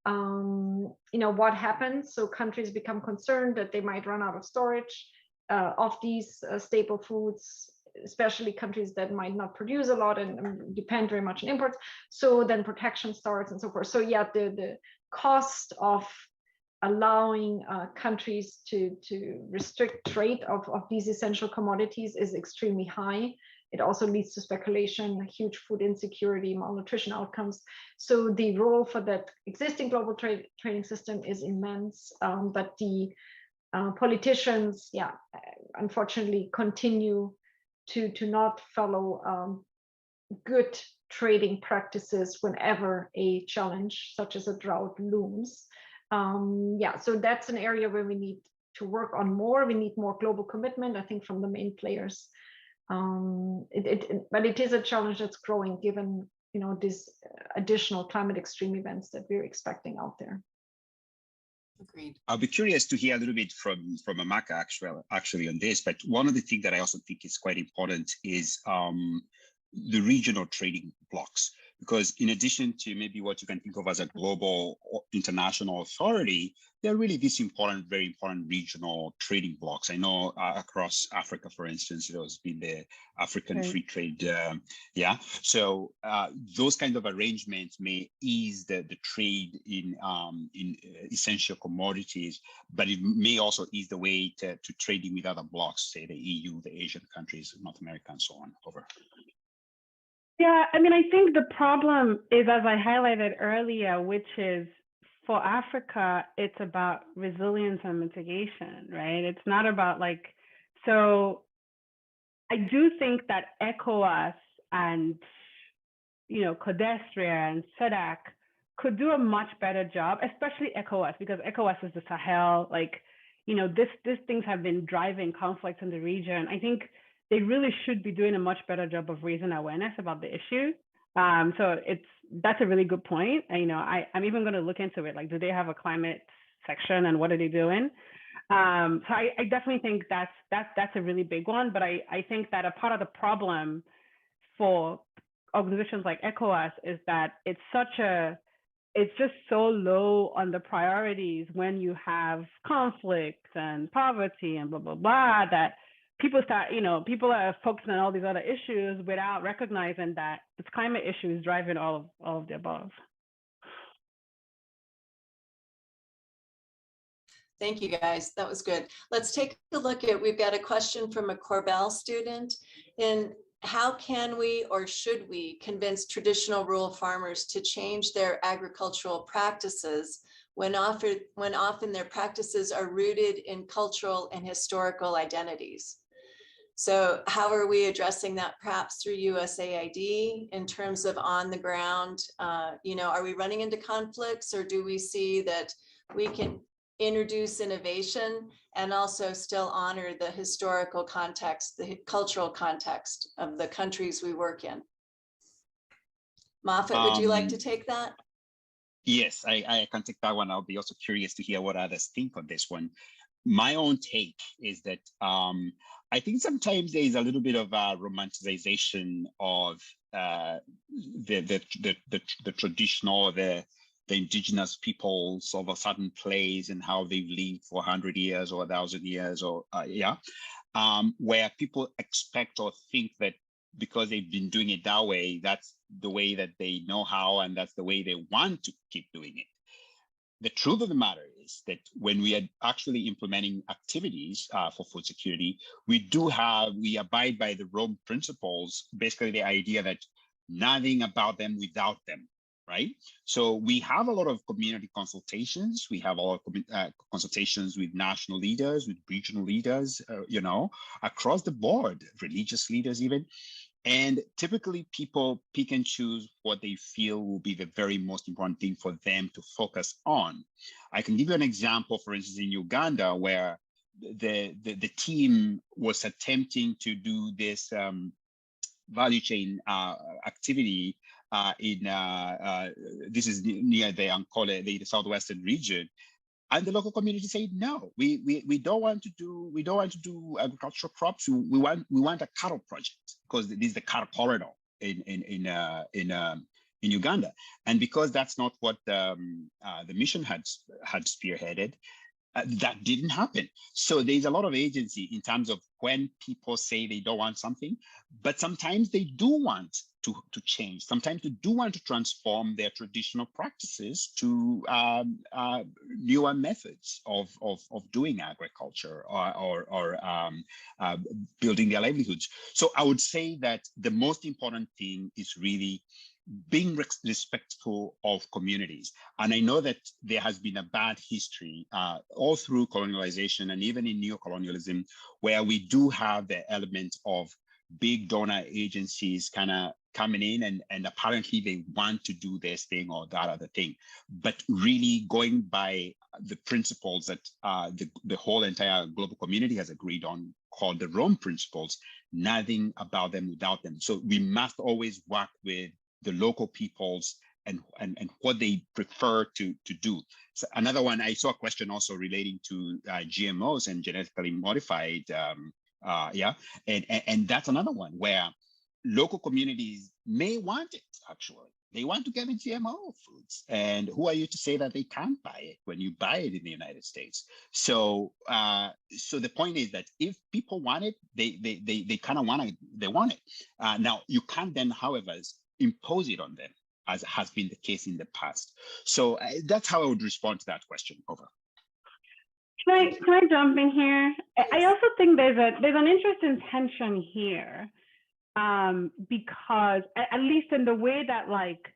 What happens? So countries become concerned that they might run out of storage of these staple foods, especially countries that might not produce a lot and depend very much on imports. So then protection starts and so forth. So yeah, the cost of allowing countries to restrict trade of these essential commodities is extremely high. It also leads to speculation, huge food insecurity, malnutrition outcomes. So the role for that existing global trading system is immense, but the politicians, unfortunately, continue to not follow good trading practices whenever a challenge such as a drought looms. So that's an area where we need to work on more. We need more global commitment, I think, from the main players. But it is a challenge that's growing given, these additional climate extreme events that we're expecting out there. Agreed. I'll be curious to hear a little bit from Amaka actually on this, but one of the things that I also think is quite important is the regional trading blocks, because in addition to maybe what you can think of as a global or international authority, there are really these very important regional trading blocks. I know across Africa, for instance, there's been the African Free Trade, So those kind of arrangements may ease the trade in essential commodities, but it may also ease the way to trading with other blocks, say the EU, the Asian countries, North America, and so on. Over. Yeah, I mean, I think the problem is, as I highlighted earlier, which is for Africa, it's about resilience and mitigation, right? It's not about so I do think that ECOWAS and, CODESTRIA and SEDAC could do a much better job, especially ECOWAS, because ECOWAS is the Sahel, these things have been driving conflicts in the region. I think they really should be doing a much better job of raising awareness about the issue. So that's a really good point. I'm even going to look into it. Do they have a climate section, and what are they doing? So I definitely think that's a really big one. But I think that a part of the problem for organizations like ECOWAS is that it's just so low on the priorities when you have conflict and poverty and blah, blah, blah, that people are focusing on all these other issues without recognizing that this climate issue is driving all of the above. Thank you, guys. That was good. Let's take a look at, we've got a question from a Corbell student. In how can we or should we convince traditional rural farmers to change their agricultural practices when often their practices are rooted in cultural and historical identities? So how are we addressing that, perhaps through USAID in terms of on the ground? Are we running into conflicts, or do we see that we can introduce innovation and also still honor the historical context, the cultural context of the countries we work in? Moffitt, would you like to take that? Yes, I can take that one. I'll be also curious to hear what others think on this one. My own take is that I think sometimes there is a little bit of a romanticization of the traditional, the indigenous peoples of a certain place and how they've lived for 100 years or 1,000 years, or where people expect or think that because they've been doing it that way, that's the way that they know how, and that's the way they want to keep doing it. The truth of the matter is that when we are actually implementing activities for food security, we abide by the Rome principles, basically the idea that nothing about them without them, right? So we have a lot of community consultations. We have a lot of consultations with national leaders, with regional leaders, across the board, religious leaders even. And typically people pick and choose what they feel will be the very most important thing for them to focus on. I can give you an example, for instance, in Uganda, where the team was attempting to do this value chain activity this is near the Ankole, the southwestern region. And the local community said, no, we don't want to do agricultural crops. We want a cattle project, because this is the cattle corridor in Uganda. And because that's not what the mission had spearheaded, that didn't happen. So there's a lot of agency in terms of when people say they don't want something, but sometimes they do want to change. Sometimes they do want to transform their traditional practices to newer methods of doing agriculture or building their livelihoods. So I would say that the most important thing is really being respectful of communities. And I know that there has been a bad history all through colonialization and even in neocolonialism, where we do have the element of big donor agencies kind of coming in and apparently they want to do this thing or that other thing, but really going by the principles that the whole entire global community has agreed on, called the Rome principles, nothing about them without them. So we must always work with the local peoples and what they prefer to do. So another one, I saw a question also relating to GMOs and genetically modified, and that's another one where local communities may want it, actually. They want to get in GMO foods. And who are you to say that they can't buy it when you buy it in the United States? So so the point is that if people want it, they kind of want it. Now, you can't then, however, impose it on them, as has been the case in the past. So that's how I would respond to that question. Over. Can I jump in here? I also think there's an interesting tension here, because at least in the way that like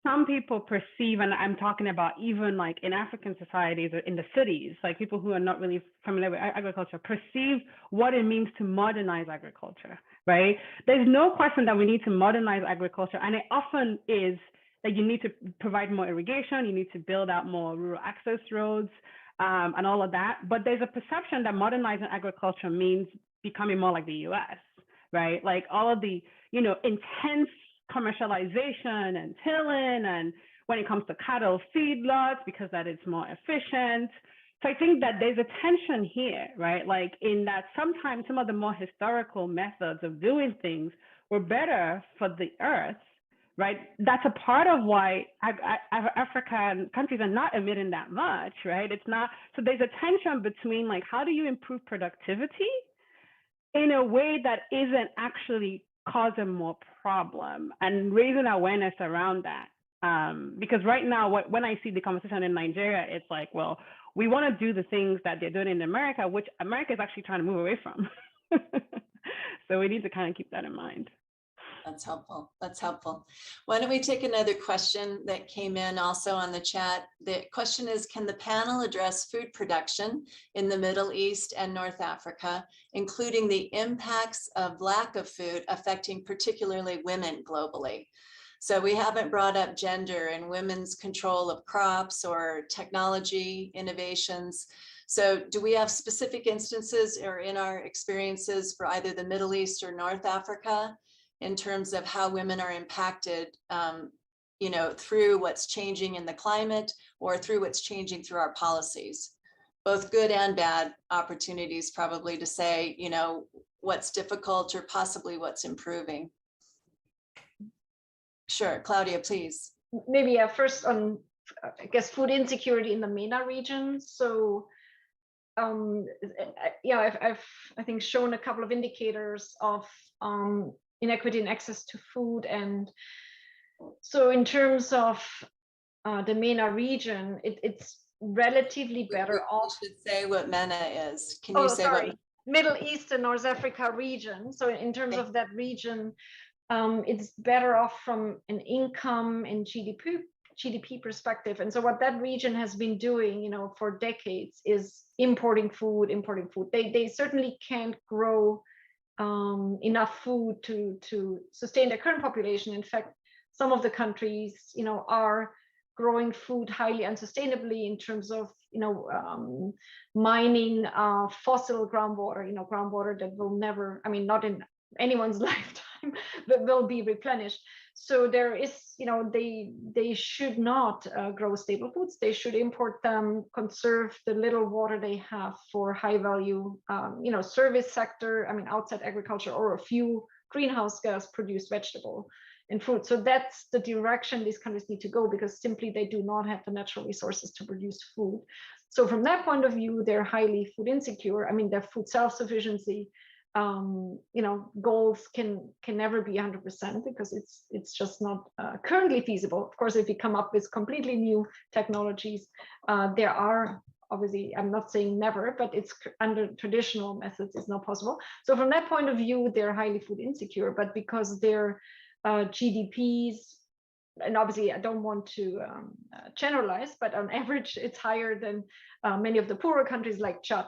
some people perceive, and I'm talking about even like in African societies or in the cities, like people who are not really familiar with agriculture perceive what it means to modernize agriculture, right? There's no question that we need to modernize agriculture, and it often is that you need to provide more irrigation, you need to build out more rural access roads, and all of that. But there's a perception that modernizing agriculture means becoming more like the US, right? Like all of the, intense commercialization and tilling, and when it comes to cattle feedlots, because that is more efficient. So I think that there's a tension here, right? Like in that sometimes some of the more historical methods of doing things were better for the earth, right? That's a part of why African countries are not emitting that much, right? It's not, so there's a tension between like, how do you improve productivity in a way that isn't actually causing more problem, and raising awareness around that. Because right now, when I see the conversation in Nigeria, it's like, well, we want to do the things that they're doing in America, which America is actually trying to move away from. So we need to kind of keep that in mind. That's helpful. That's helpful. Why don't we take another question that came in also on the chat? The question is, can the panel address food production in the Middle East and North Africa, including the impacts of lack of food affecting particularly women globally? So we haven't brought up gender and women's control of crops or technology innovations. So do we have specific instances or in our experiences for either the Middle East or North Africa in terms of how women are impacted, through what's changing in the climate or through what's changing through our policies? Both good and bad opportunities probably to say, what's difficult or possibly what's improving. Sure, Claudia, please. Maybe first on, I guess, food insecurity in the MENA region. So I've I think shown a couple of indicators of inequity in access to food. And so in terms of the MENA region, it's relatively better off. You should say what MENA is. Can you say what? Middle East and North Africa region. So in terms of that region, it's better off from an income and GDP perspective. And so what that region has been doing, for decades is importing food. They certainly can't grow enough food to sustain their current population. In fact, some of the countries, are growing food highly unsustainably in terms of, mining fossil groundwater, groundwater that will never, not in anyone's lifetime, but will be replenished. So there is, they should not grow staple foods. They should import them, conserve the little water they have for high value, service sector, outside agriculture, or a few greenhouse gas produced vegetable and fruit. So that's the direction these countries need to go, because simply they do not have the natural resources to produce food. So from that point of view, they're highly food insecure. Their food self-sufficiency goals can never be 100% because it's just not currently feasible. Of course, if we come up with completely new technologies, there are obviously, I'm not saying never, but it's under traditional methods is not possible. So from that point of view, they're highly food insecure, but because their GDPs, and obviously I don't want to generalize, but on average, it's higher than many of the poorer countries like Chad,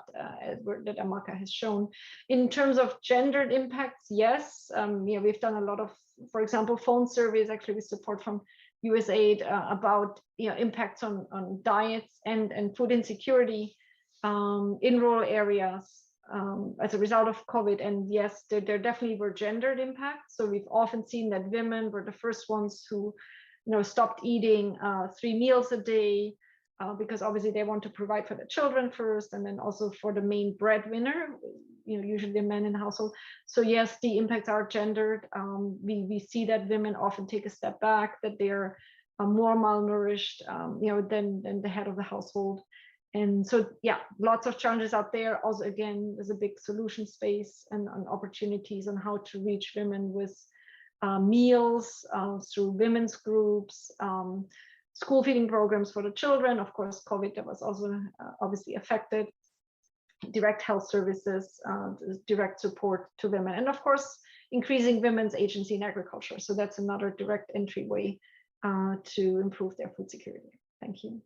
that Amaka has shown. In terms of gendered impacts, yes, we've done a lot of, for example, phone surveys, actually with support from USAID about impacts on diets and food insecurity in rural areas as a result of COVID. And yes, there definitely were gendered impacts. So we've often seen that women were the first ones who stopped eating 3 meals a day because obviously they want to provide for the children first, and then also for the main breadwinner, usually the men in the household. So yes, the impacts are gendered. We see that women often take a step back, that they're more malnourished, than the head of the household. And so, yeah, lots of challenges out there. Also, again, there's a big solution space and opportunities on how to reach women with meals through women's groups, school feeding programs for the children. Of course, COVID, that was also obviously affected. Direct health services, direct support to women, and of course, increasing women's agency in agriculture. So that's another direct entryway to improve their food security. Thank you.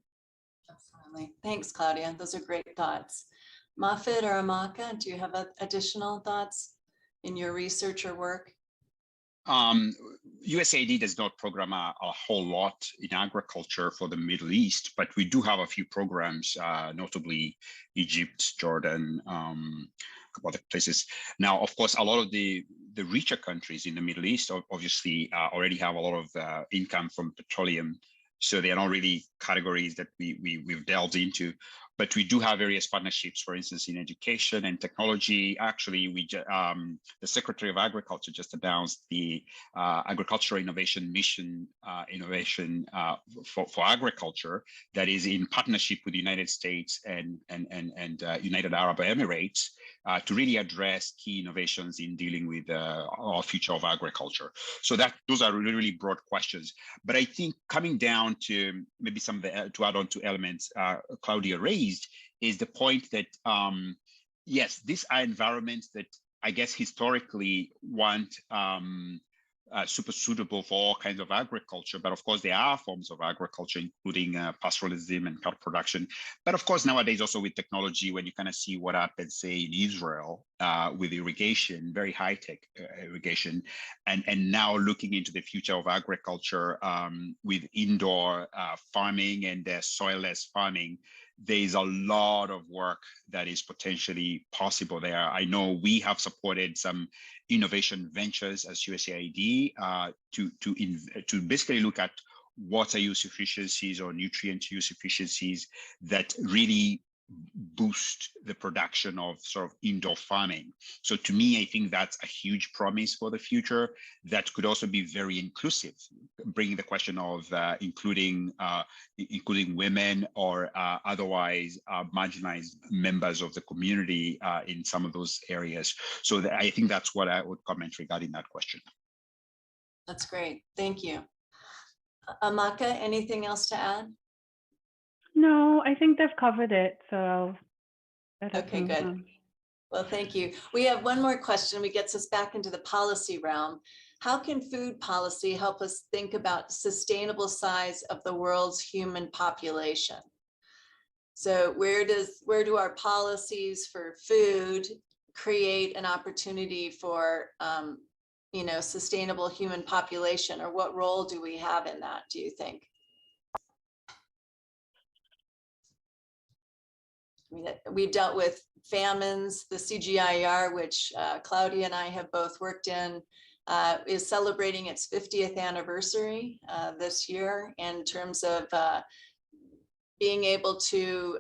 Absolutely. Thanks, Claudia. Those are great thoughts. Mafid or Amaka, do you have additional thoughts in your research or work? USAID does not program a whole lot in agriculture for the Middle East, but we do have a few programs, notably Egypt, Jordan, a couple other places. Now, of course, a lot of the richer countries in the Middle East obviously already have a lot of income from petroleum, so they are not really categories that we've delved into. But we do have various partnerships, for instance, in education and technology. Actually, the Secretary of Agriculture just announced the Agricultural Innovation Mission innovation for agriculture that is in partnership with the United States and United Arab Emirates to really address key innovations in dealing with our future of agriculture. So those are really, really broad questions. But I think coming down to maybe some of the, to add on to elements Claudia raised, is the point that, yes, these are environments that I guess historically weren't super suitable for all kinds of agriculture. But of course, there are forms of agriculture, including pastoralism and cattle production. But of course, nowadays also with technology, when you kind of see what happens, say, in Israel with irrigation, very high-tech irrigation, and now looking into the future of agriculture with indoor farming and soil-less farming, there is a lot of work that is potentially possible there. I know we have supported some innovation ventures as USAID to basically look at water use efficiencies or nutrient use efficiencies that really boost the production of sort of indoor farming. So to me, I think that's a huge promise for the future that could also be very inclusive, bringing the question of including women or otherwise marginalized members of the community in some of those areas. So I think that's what I would comment regarding that question. That's great. Thank you. Amaka, anything else to add? No, I think they've covered it. So okay, good. Well, thank you. We have one more question. We gets us back into the policy realm. How can food policy help us think about sustainable size of the world's human population? So where do our policies for food create an opportunity for sustainable human population, or what role do we have in that, do you think? I mean, we've dealt with famines. The CGIAR, which Claudia and I have both worked in, is celebrating its 50th anniversary this year in terms of being able to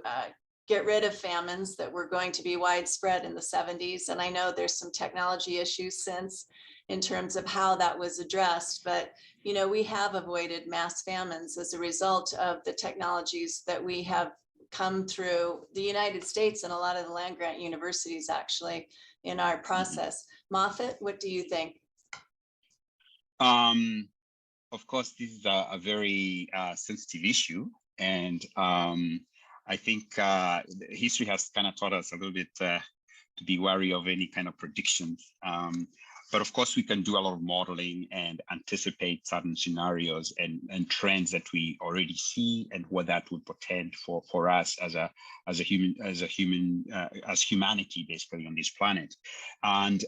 get rid of famines that were going to be widespread in the 70s. And I know there's some technology issues since in terms of how that was addressed, but we have avoided mass famines as a result of the technologies that we have come through the United States and a lot of the land grant universities actually in our process. Moffat, what do you think? Of course, this is a very sensitive issue, and I think history has kind of taught us a little bit to be wary of any kind of predictions. But of course, we can do a lot of modeling and anticipate certain scenarios and trends that we already see, and what that would portend for us as humanity, basically, on this planet. And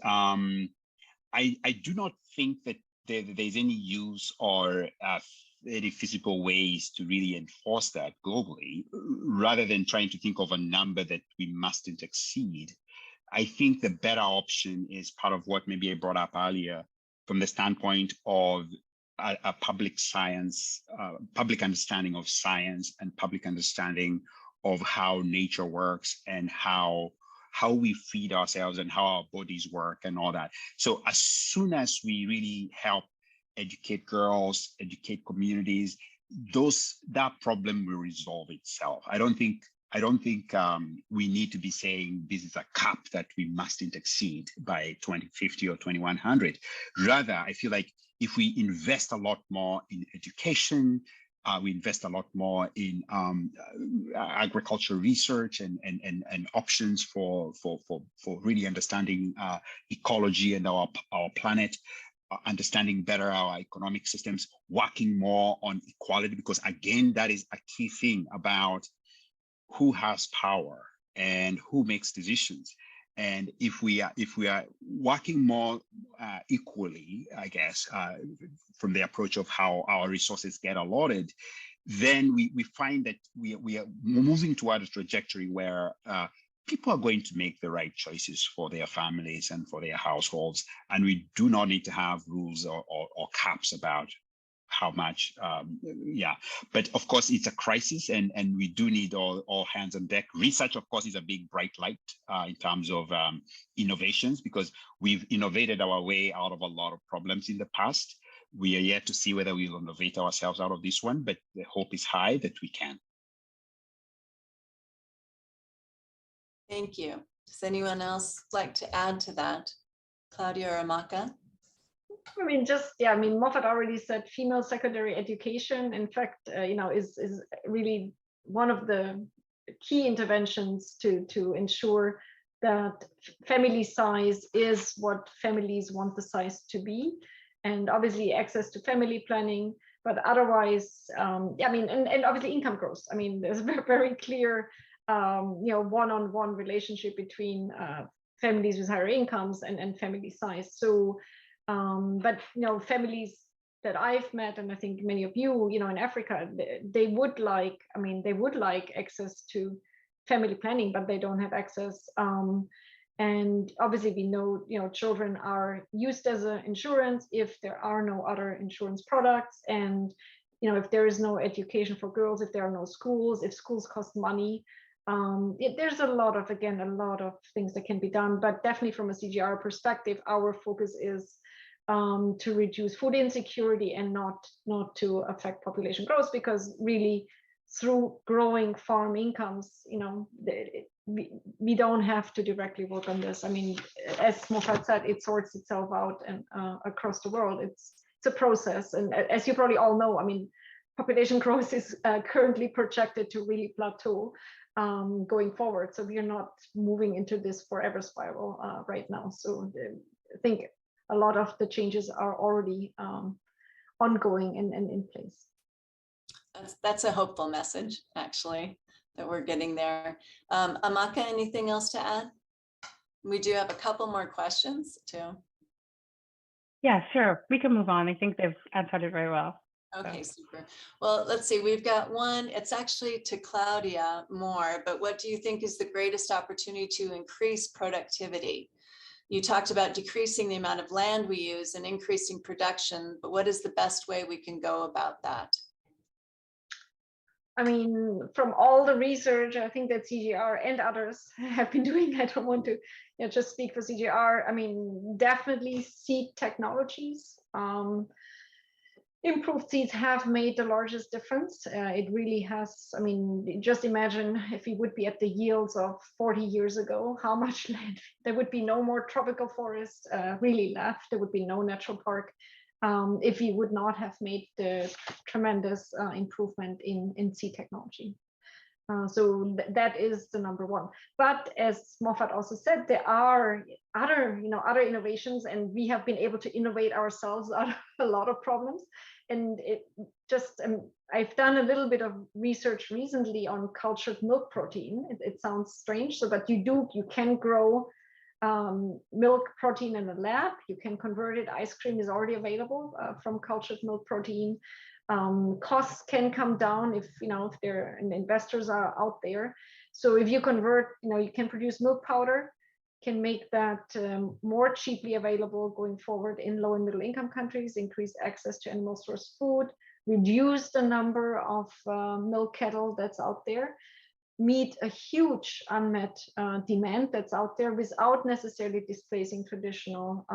I do not think that there's any use or any feasible ways to really enforce that globally, rather than trying to think of a number that we mustn't exceed. I think the better option is part of what maybe I brought up earlier, from the standpoint of a public science, public understanding of science, and public understanding of how nature works, and how we feed ourselves, and how our bodies work, and all that. So as soon as we really help educate girls, educate communities, that problem will resolve itself. I don't think we need to be saying this is a cap that we mustn't exceed by 2050 or 2100. Rather, I feel like if we invest a lot more in education, we invest a lot more in agricultural research and options for really understanding ecology and our planet, understanding better our economic systems, working more on equality, because again, that is a key thing about who has power and who makes decisions. And if we are working more equally, I guess, from the approach of how our resources get allotted, then we find that we are moving toward a trajectory where people are going to make the right choices for their families and for their households. And we do not need to have rules or caps about how much, but of course it's a crisis, and we do need all hands on deck. Research, of course, is a big bright light in terms of innovations, because we've innovated our way out of a lot of problems in the past. We are yet to see whether we will innovate ourselves out of this one, but the hope is high that we can. Thank you. Does anyone else like to add to that? Claudia or Amaka? I mean, Moffat already said female secondary education, in fact, is really one of the key interventions to ensure that family size is what families want the size to be, and obviously access to family planning, but otherwise, and obviously income growth. I mean, there's a very clear, one-on-one relationship between families with higher incomes and family size. So, but families that I've met, and I think many of you, in Africa, they would like access to family planning, but they don't have access. And obviously we know, children are used as an insurance if there are no other insurance products. And, if there is no education for girls, if there are no schools, if schools cost money, there's a lot of things that can be done. But definitely from a CGR perspective, our focus is to reduce food insecurity and not to affect population growth, because really through growing farm incomes, we don't have to directly work on this. I mean, as Moffat said, it sorts itself out, and across the world, it's a process. And as you probably all know, I mean, population growth is currently projected to really plateau going forward. So we are not moving into this forever spiral right now. So I think a lot of the changes are already ongoing and in place. That's a hopeful message, actually, that we're getting there. Amaka, anything else to add? We do have a couple more questions too. Yeah, sure. We can move on. I think they've answered it very well. Okay, super. Well, let's see. We've got one. It's actually to Claudia more, but what do you think is the greatest opportunity to increase productivity? You talked about decreasing the amount of land we use and increasing production, but what is the best way we can go about that? I mean, from all the research, I think that CGR and others have been doing, I don't want to just speak for CGR. I mean, definitely seed technologies. improved seeds have made the largest difference. It really has. I mean, just imagine if we would be at the yields of 40 years ago, how much land, there would be no more tropical forest really left. There would be no natural park if we would not have made the tremendous improvement in seed technology. So that is the number one. But as Moffat also said, there are other innovations, and we have been able to innovate ourselves out of a lot of problems. And it just, I've done a little bit of research recently on cultured milk protein. It sounds strange, so but you can grow milk protein in a lab. You can convert it. Ice cream is already available from cultured milk protein. Costs can come down if there and investors are out there. So if you convert, you can produce milk powder, can make that more cheaply available going forward in low and middle income countries, increase access to animal source food, reduce the number of milk cattle that's out there, meet a huge unmet demand that's out there without necessarily displacing traditional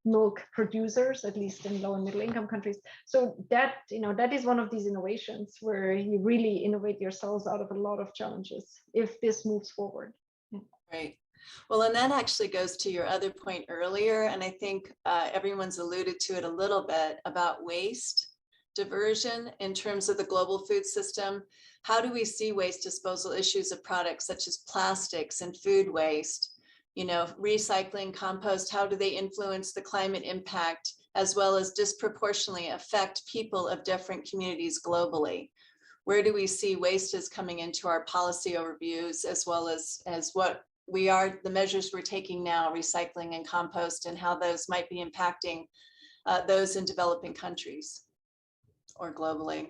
milk producers, at least in low and middle income countries. So that is one of these innovations where you really innovate yourselves out of a lot of challenges if this moves forward. Right. Well, and that actually goes to your other point earlier, and I think everyone's alluded to it a little bit about waste diversion in terms of the global food system. How do we see waste disposal issues of products such as plastics and food waste? Recycling, compost, how do they influence the climate impact as well as disproportionately affect people of different communities globally? Where do we see waste is coming into our policy overviews, as well as what the measures we're taking now, recycling and compost, and how those might be impacting those in developing countries or globally?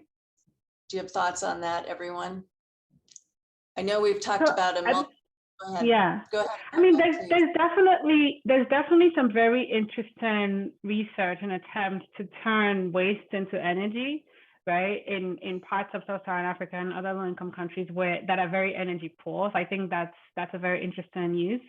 Do you have thoughts on that, everyone? I know we've talked about a Go ahead. Yeah. Go ahead. I mean, there's definitely some very interesting research and attempts to turn waste into energy, right? In parts of Sub-Saharan Africa and other low-income countries that are very energy poor. So I think that's a very interesting use.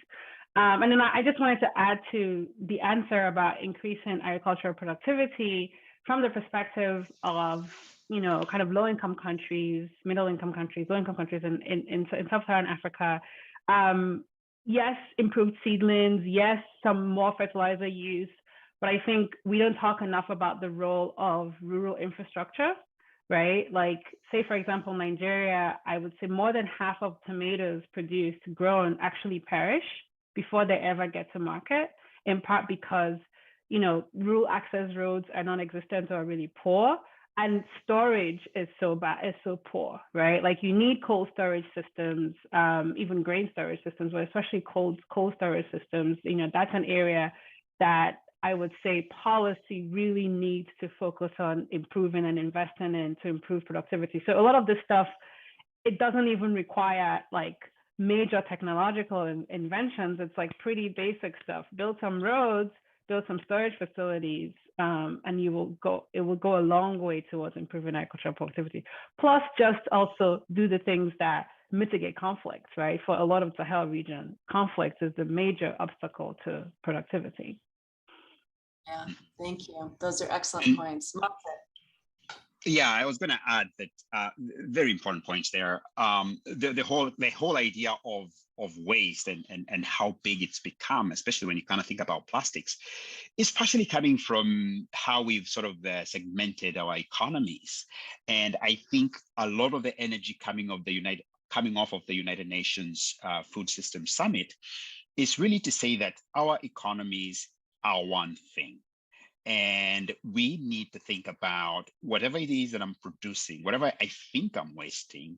And then I just wanted to add to the answer about increasing agricultural productivity from the perspective of kind of low-income countries, middle-income countries, low-income countries in Sub-Saharan Africa. Yes, improved seedlings, yes, some more fertilizer use, but I think we don't talk enough about the role of rural infrastructure, right? Like, say, for example, Nigeria, I would say more than half of tomatoes produced, grown, actually perish before they ever get to market, in part because, rural access roads are non-existent or really poor. And storage is so poor, right? Like, you need cold storage systems, even grain storage systems, but especially cold storage systems. That's an area that I would say policy really needs to focus on improving and investing in to improve productivity. So a lot of this stuff, it doesn't even require like major technological inventions. It's like pretty basic stuff. Build some roads, build some storage facilities, and it will go a long way towards improving agricultural productivity. Plus, just also do the things that mitigate conflicts, right? For a lot of the Sahel region, conflict is the major obstacle to productivity. Yeah, thank you. Those are excellent points. Yeah, I was going to add that very important points there. The whole idea of waste and how big it's become, especially when you kind of think about plastics, is partially coming from how we've sort of segmented our economies. And I think a lot of the energy coming off of the United Nations Food System Summit is really to say that our economies are one thing. And we need to think about whatever it is that I'm producing, whatever I think I'm wasting,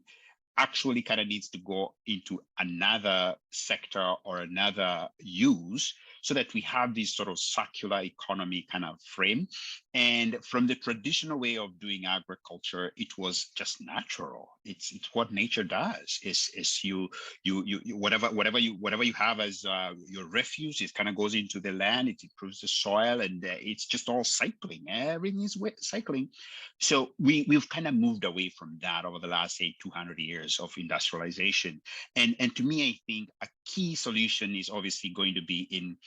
actually kind of needs to go into another sector or another use, so that we have this sort of circular economy kind of frame. And from the traditional way of doing agriculture, it was just natural. It's what nature does. Is you whatever you have as your refuse, it kind of goes into the land. It improves the soil, and it's just all cycling. Everything is cycling. So we've kind of moved away from that over the last 200 years of industrialization. And to me, I think a key solution is obviously going to be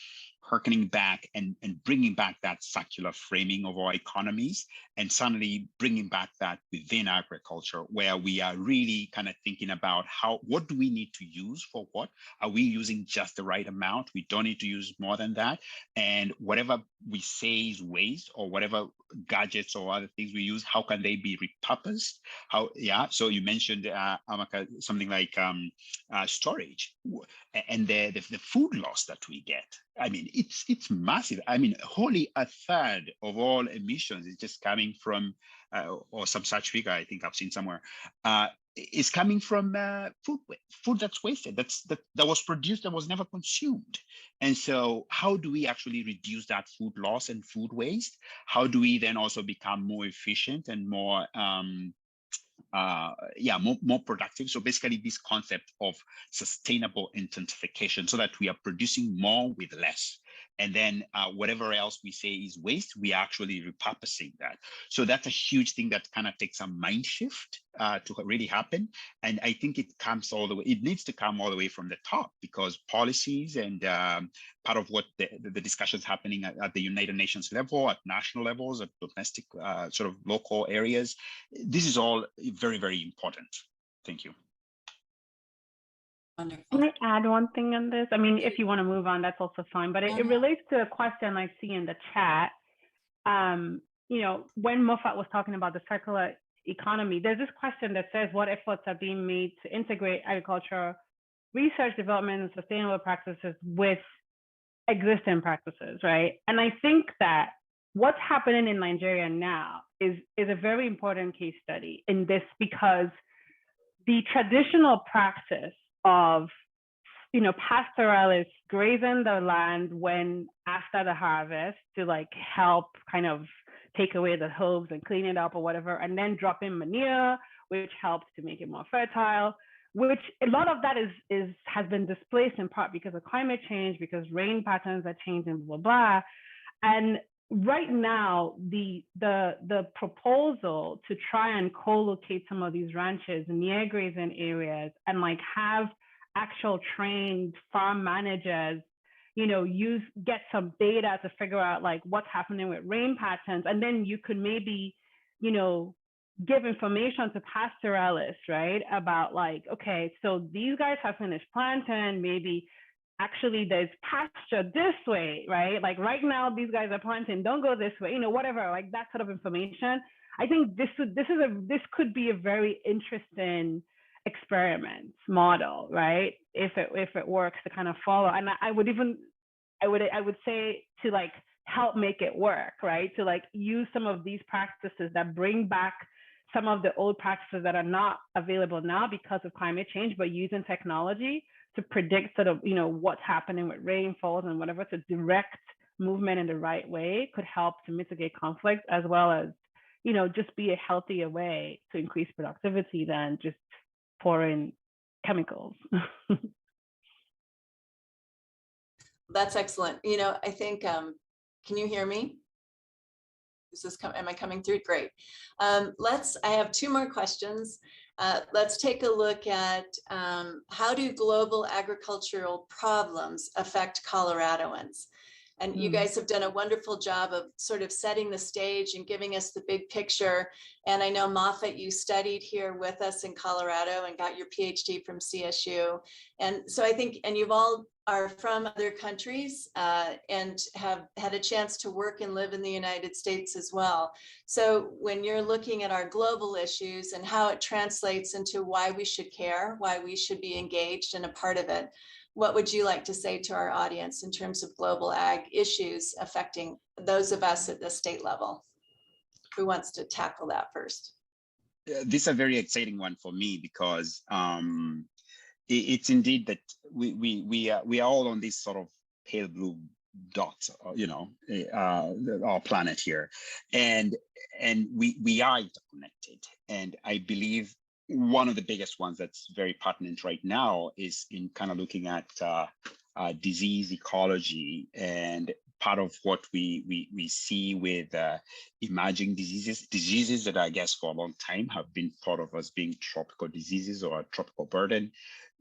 harkening back and bringing back that circular framing of our economies, and suddenly bringing back that within agriculture, where we are really kind of thinking about what do we need to use for what? Are we using just the right amount? We don't need to use more than that. And whatever we say is waste, or whatever gadgets or other things we use, how can they be repurposed? So you mentioned, Amaka, something like storage and the food loss that we get. I mean, it's massive. I mean, wholly a third of all emissions is just coming from, or some such figure I think I've seen somewhere, is coming from food that's wasted, that was produced, that was never consumed. And so how do we actually reduce that food loss and food waste? How do we then also become more efficient and more more productive? So basically this concept of sustainable intensification, so that we are producing more with less. And then whatever else we say is waste, we are actually repurposing that. So that's a huge thing that kind of takes a mind shift to really happen. And I think it needs to come all the way from the top, because policies and part of what the discussions happening at the United Nations level, at national levels, at domestic sort of local areas, this is all very, very important. Thank you. Wonderful. Can I add one thing on this? I mean, if you want to move on, that's also fine, but it relates to a question I see in the chat. When Moffat was talking about the circular economy, there's this question that says, what efforts are being made to integrate agriculture, research, development, and sustainable practices with existing practices, right? And I think that what's happening in Nigeria now is a very important case study in this, because the traditional practice of pastoralists grazing the land when after the harvest to help kind of take away the hooves and clean it up or whatever, and then drop in manure, which helps to make it more fertile, which a lot of that has been displaced in part because of climate change, because rain patterns are changing, blah, blah. And right now, the proposal to try and co-locate some of these ranches near grazing areas and have actual trained farm managers, get some data to figure out what's happening with rain patterns, and then you could maybe, give information to pastoralists, right? About okay, so these guys have finished planting, maybe actually there's pasture this way, right? Right now, these guys are planting, don't go this way, whatever, that sort of information. I think this could be a very interesting experiment model, right? If it works to kind of follow. And I would say to help make it work, right? To use some of these practices that bring back some of the old practices that are not available now because of climate change, but using technology to predict sort of, what's happening with rainfalls and whatever, to direct movement in the right way could help to mitigate conflict, as well as, just be a healthier way to increase productivity than just pouring chemicals. That's excellent. I think, can you hear me? Am I coming through? Great. I have two more questions. Let's take a look at how do global agricultural problems affect Coloradoans? And you guys have done a wonderful job of sort of setting the stage and giving us the big picture. And I know, Moffat, you studied here with us in Colorado and got your PhD from CSU. And so I think, and you've all are from other countries and have had a chance to work and live in the United States as well. So when you're looking at our global issues and how it translates into why we should care, why we should be engaged and a part of it, what would you like to say to our audience in terms of global ag issues affecting those of us at the state level? Who wants to tackle that first? This is a very exciting one for me, because it's indeed that we are all on this sort of pale blue dot, our planet here, and we are interconnected. And I believe one of the biggest ones that's very pertinent right now is in kind of looking at disease ecology, and part of what we see with emerging diseases that I guess for a long time have been thought of as being tropical diseases or a tropical burden.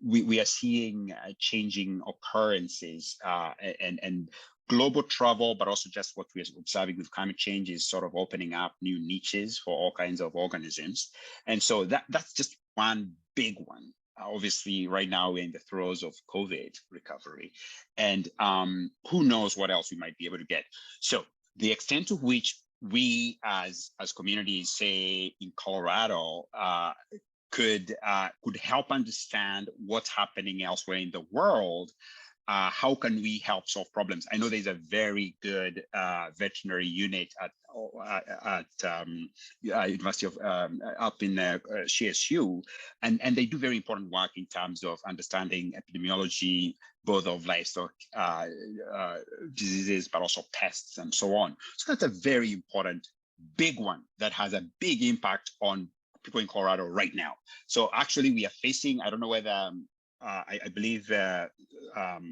We are seeing changing occurrences and global travel, but also just what we're observing with climate change is sort of opening up new niches for all kinds of organisms. And so that's just one big one. Obviously, right now we're in the throes of COVID recovery, and who knows what else we might be able to get. So the extent to which we as communities, say in Colorado, could help understand what's happening elsewhere in the world. How can we help solve problems? I know there's a very good veterinary unit at University of up in CSU, and they do very important work in terms of understanding epidemiology, both of livestock diseases, but also pests and so on. So that's a very important, big one that has a big impact on people in Colorado right now. So actually, we are facing, I don't know whether I believe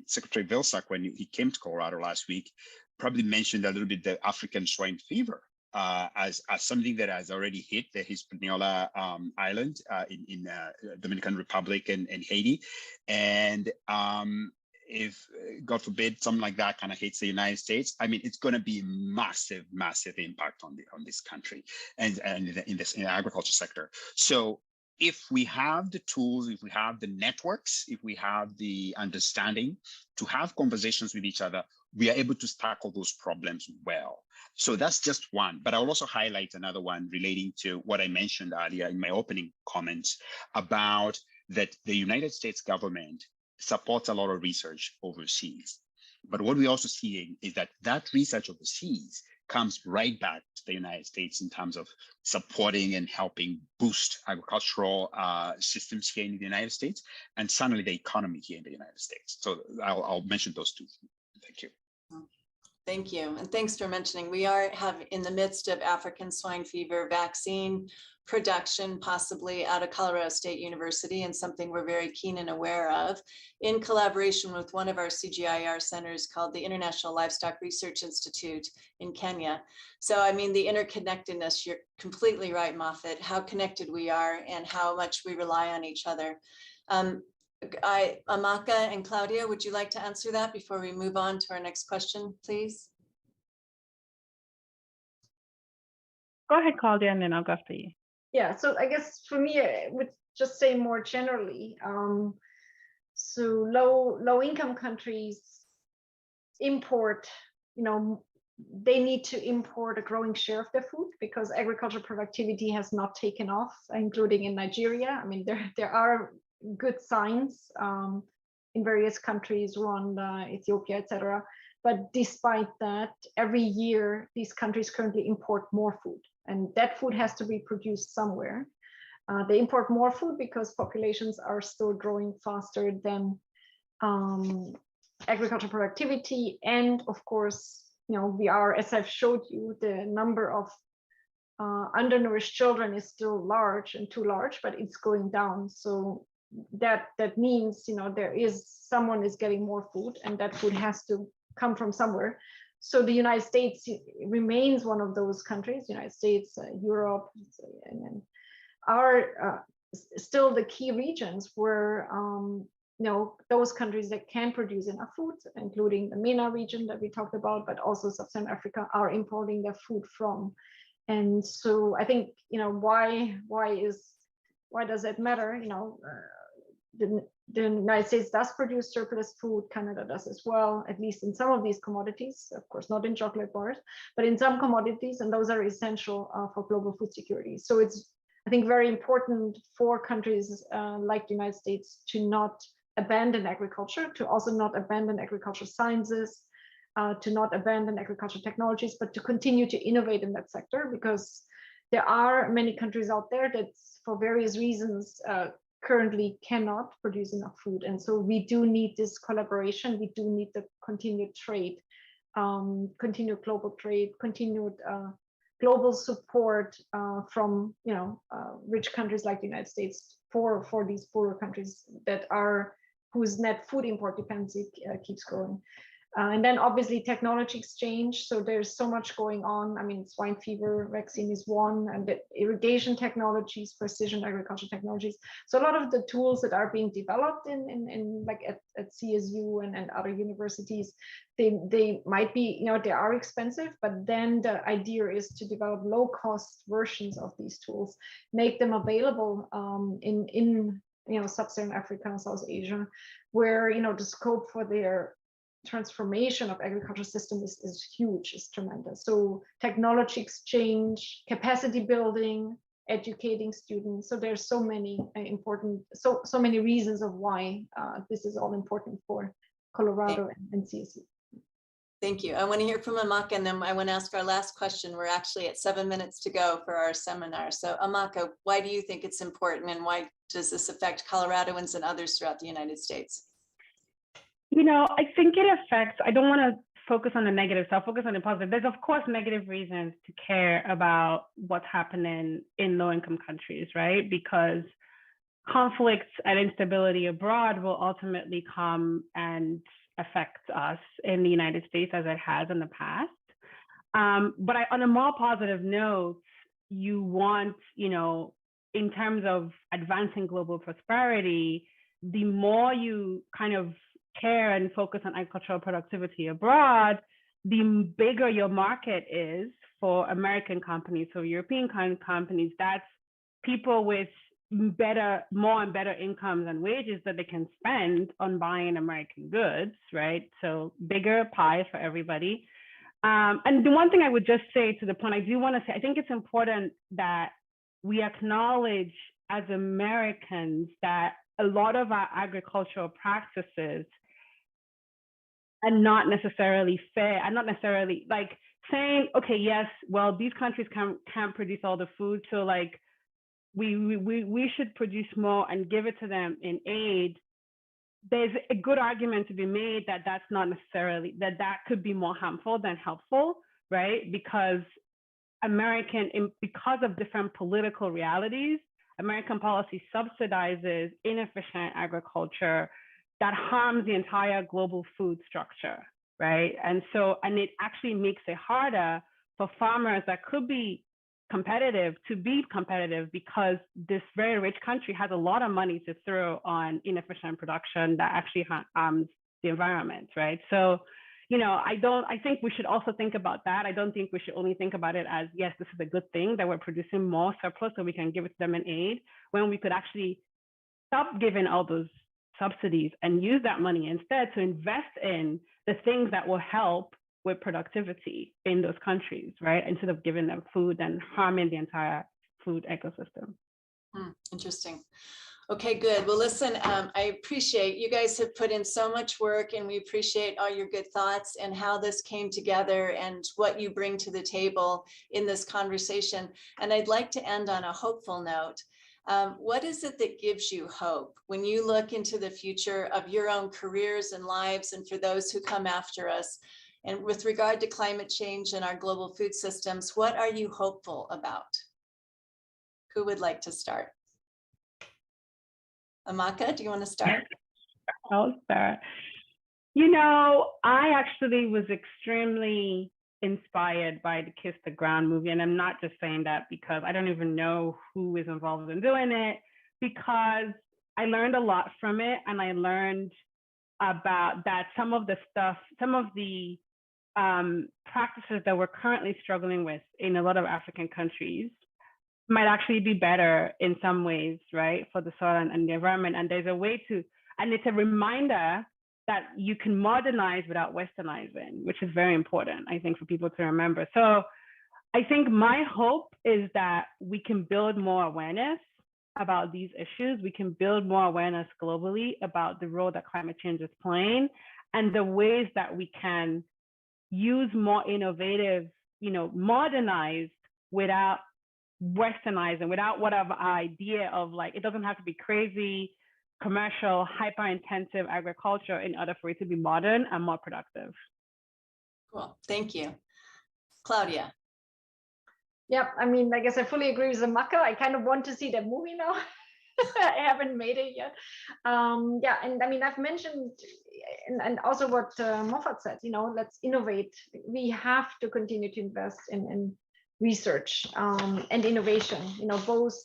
Secretary Vilsack, when he came to Colorado last week, probably mentioned a little bit the African swine fever as something that has already hit the Hispaniola Island in Dominican Republic and Haiti. And if, God forbid, something like that kind of hits the United States, I mean, it's going to be massive, massive impact on this country and in the agriculture sector. So if we have the tools, if we have the networks, if we have the understanding to have conversations with each other, we are able to tackle those problems well. So that's just one, but I'll also highlight another one relating to what I mentioned earlier in my opening comments about that the United States government supports a lot of research overseas. But what we're also seeing is that that research overseas comes right back to the United States in terms of supporting and helping boost agricultural systems here in the United States, and certainly the economy here in the United States. So I'll mention those two. Thank you. Thank you. And thanks for mentioning, we have in the midst of African swine fever vaccine production, possibly out of Colorado State University, and something we're very keen and aware of, in collaboration with one of our CGIAR centers called the International Livestock Research Institute in Kenya. So, I mean, the interconnectedness, you're completely right, Moffat, how connected we are and how much we rely on each other. Amaka and Claudia, would you like to answer that before we move on to our next question, please? Go ahead, Claudia, and then I'll go after you. Yeah, so I guess for me, I would just say more generally, so low income countries import, they need to import a growing share of their food because agricultural productivity has not taken off, including in Nigeria. I mean, there are good signs in various countries, Rwanda, Ethiopia, etc. But despite that, every year, these countries currently import more food. And that food has to be produced somewhere. They import more food because populations are still growing faster than agricultural productivity. And of course, we are, as I've showed you, the number of undernourished children is still large and too large, but it's going down. So that means, someone is getting more food, and that food has to come from somewhere. So the United States remains one of those countries, United States, Europe, and then are still the key regions where, those countries that can produce enough food, including the Mena region that we talked about, but also Sub-Saharan Africa, are importing their food from. And so I think, why does it matter? The United States does produce surplus food. Canada does as well, at least in some of these commodities, of course, not in chocolate bars, but in some commodities, and those are essential for global food security. So it's, I think, very important for countries like the United States to not abandon agriculture, to also not abandon agricultural sciences, to not abandon agricultural technologies, but to continue to innovate in that sector, because there are many countries out there that, for various reasons, currently cannot produce enough food. And so we do need this collaboration. We do need the continued trade, continued global trade, continued global support from rich countries like the United States for these poorer countries that are, whose net food import dependency keeps growing. And then obviously technology exchange. So there's so much going on. I mean, swine fever vaccine is one, and the irrigation technologies, precision agriculture technologies. So a lot of the tools that are being developed in like at CSU and other universities, they might be, they are expensive, but then the idea is to develop low cost versions of these tools, make them available in Sub-Saharan Africa and South Asia, where the scope for their transformation of agricultural system is huge, is tremendous. So technology exchange, capacity building, educating students. So there's so many important, so many reasons of why this is all important for Colorado and CSU. Thank you. I want to hear from Amaka, and then I want to ask our last question. We're actually at 7 minutes to go for our seminar. So Amaka, why do you think it's important, and why does this affect Coloradoans and others throughout the United States? I think it affects, I don't want to focus on the negative, so I'll focus on the positive. There's of course negative reasons to care about what's happening in low-income countries, right? Because conflicts and instability abroad will ultimately come and affect us in the United States as it has in the past. But on a more positive note, you want, in terms of advancing global prosperity, the more you kind of care and focus on agricultural productivity abroad, the bigger your market is for American companies, so European companies. That's people with more and better incomes and wages that they can spend on buying American goods, right? So bigger pie for everybody. And the one thing I would just say to the point, I do want to say, I think it's important that we acknowledge as Americans that a lot of our agricultural practices are not necessarily fair, and not necessarily like saying, okay, yes, well, these countries can't produce all the food, so like we should produce more and give it to them in aid. There's a good argument to be made that that's not necessarily, that could be more harmful than helpful, right? Because because of different political realities, American policy subsidizes inefficient agriculture that harms the entire global food structure, right? And it actually makes it harder for farmers that could be competitive to be competitive, because this very rich country has a lot of money to throw on inefficient production that actually harms the environment, right? So, I think we should also think about that. I don't think we should only think about it as, yes, this is a good thing that we're producing more surplus so we can give it to them in aid, when we could actually stop giving all those subsidies and use that money instead to invest in the things that will help with productivity in those countries, right? Instead of giving them food and harming the entire food ecosystem. Interesting. Okay, good. Well, listen, I appreciate you guys have put in so much work, and we appreciate all your good thoughts and how this came together and what you bring to the table in this conversation. And I'd like to end on a hopeful note. What is it that gives you hope when you look into the future of your own careers and lives, and for those who come after us? And with regard to climate change and our global food systems, what are you hopeful about? Who would like to start? Amaka, do you want to start? I'll start. I actually was extremely inspired by the Kiss the Ground movie. And I'm not just saying that because I don't even know who is involved in doing it, because I learned a lot from it. And I learned about that some of the practices that we're currently struggling with in a lot of African countries might actually be better in some ways, right, for the soil and the environment. And there's a way to, and it's a reminder that you can modernize without westernizing, which is very important, I think, for people to remember. So I think my hope is that we can build more awareness about these issues. We can build more awareness globally about the role that climate change is playing, and the ways that we can use more innovative, modernized without westernizing, without whatever idea of like, it doesn't have to be crazy, commercial, hyper-intensive agriculture in order for it to be modern and more productive. Cool, thank you. Claudia. Yeah, I mean, I guess I fully agree with Amaka. I kind of want to see that movie now. I haven't made it yet. Yeah, and I mean, I've mentioned and also what Moffat said, let's innovate. We have to continue to invest in research and innovation, both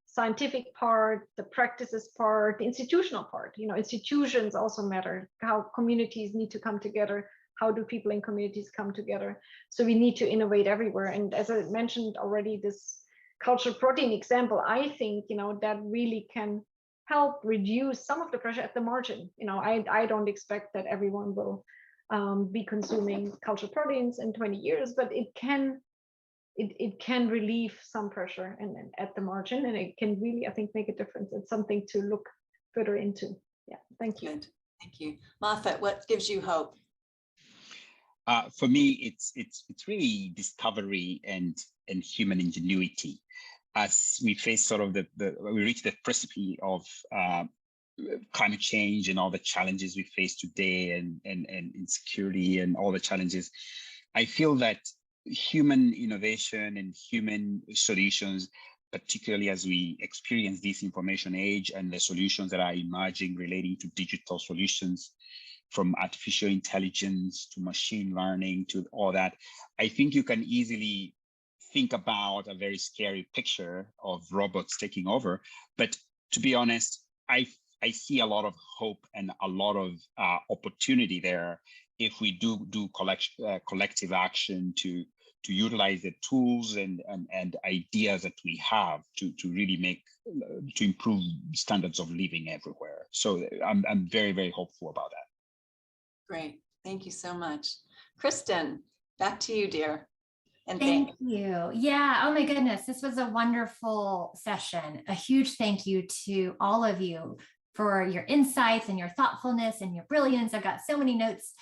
scientific part, the practices part, the institutional part. Institutions also matter, how communities need to come together. How do people in communities come together? So we need to innovate everywhere. And as I mentioned already, this cultural protein example, I think, that really can help reduce some of the pressure at the margin. I don't expect that everyone will be consuming cultural proteins in 20 years, but it can relieve some pressure and at the margin, and it can really, I think, make a difference. It's something to look further into. Yeah, thank you. Good. Thank you. Moffat, what gives you hope? For me, it's really discovery and human ingenuity. As we face sort of we reach the precipice of climate change and all the challenges we face today, and insecurity and all the challenges, I feel that human innovation and human solutions, particularly as we experience this information age and the solutions that are emerging relating to digital solutions, from artificial intelligence to machine learning to all that, I think you can easily think about a very scary picture of robots taking over. But to be honest, I see a lot of hope and a lot of opportunity there if we do collective action to utilize the tools and ideas that we have to really improve standards of living everywhere. So I'm very, very hopeful about that. Great. Thank you so much. Kristen, back to you, dear. And thank you. Yeah. Oh my goodness. This was a wonderful session. A huge thank you to all of you for your insights and your thoughtfulness and your brilliance. I've got so many notes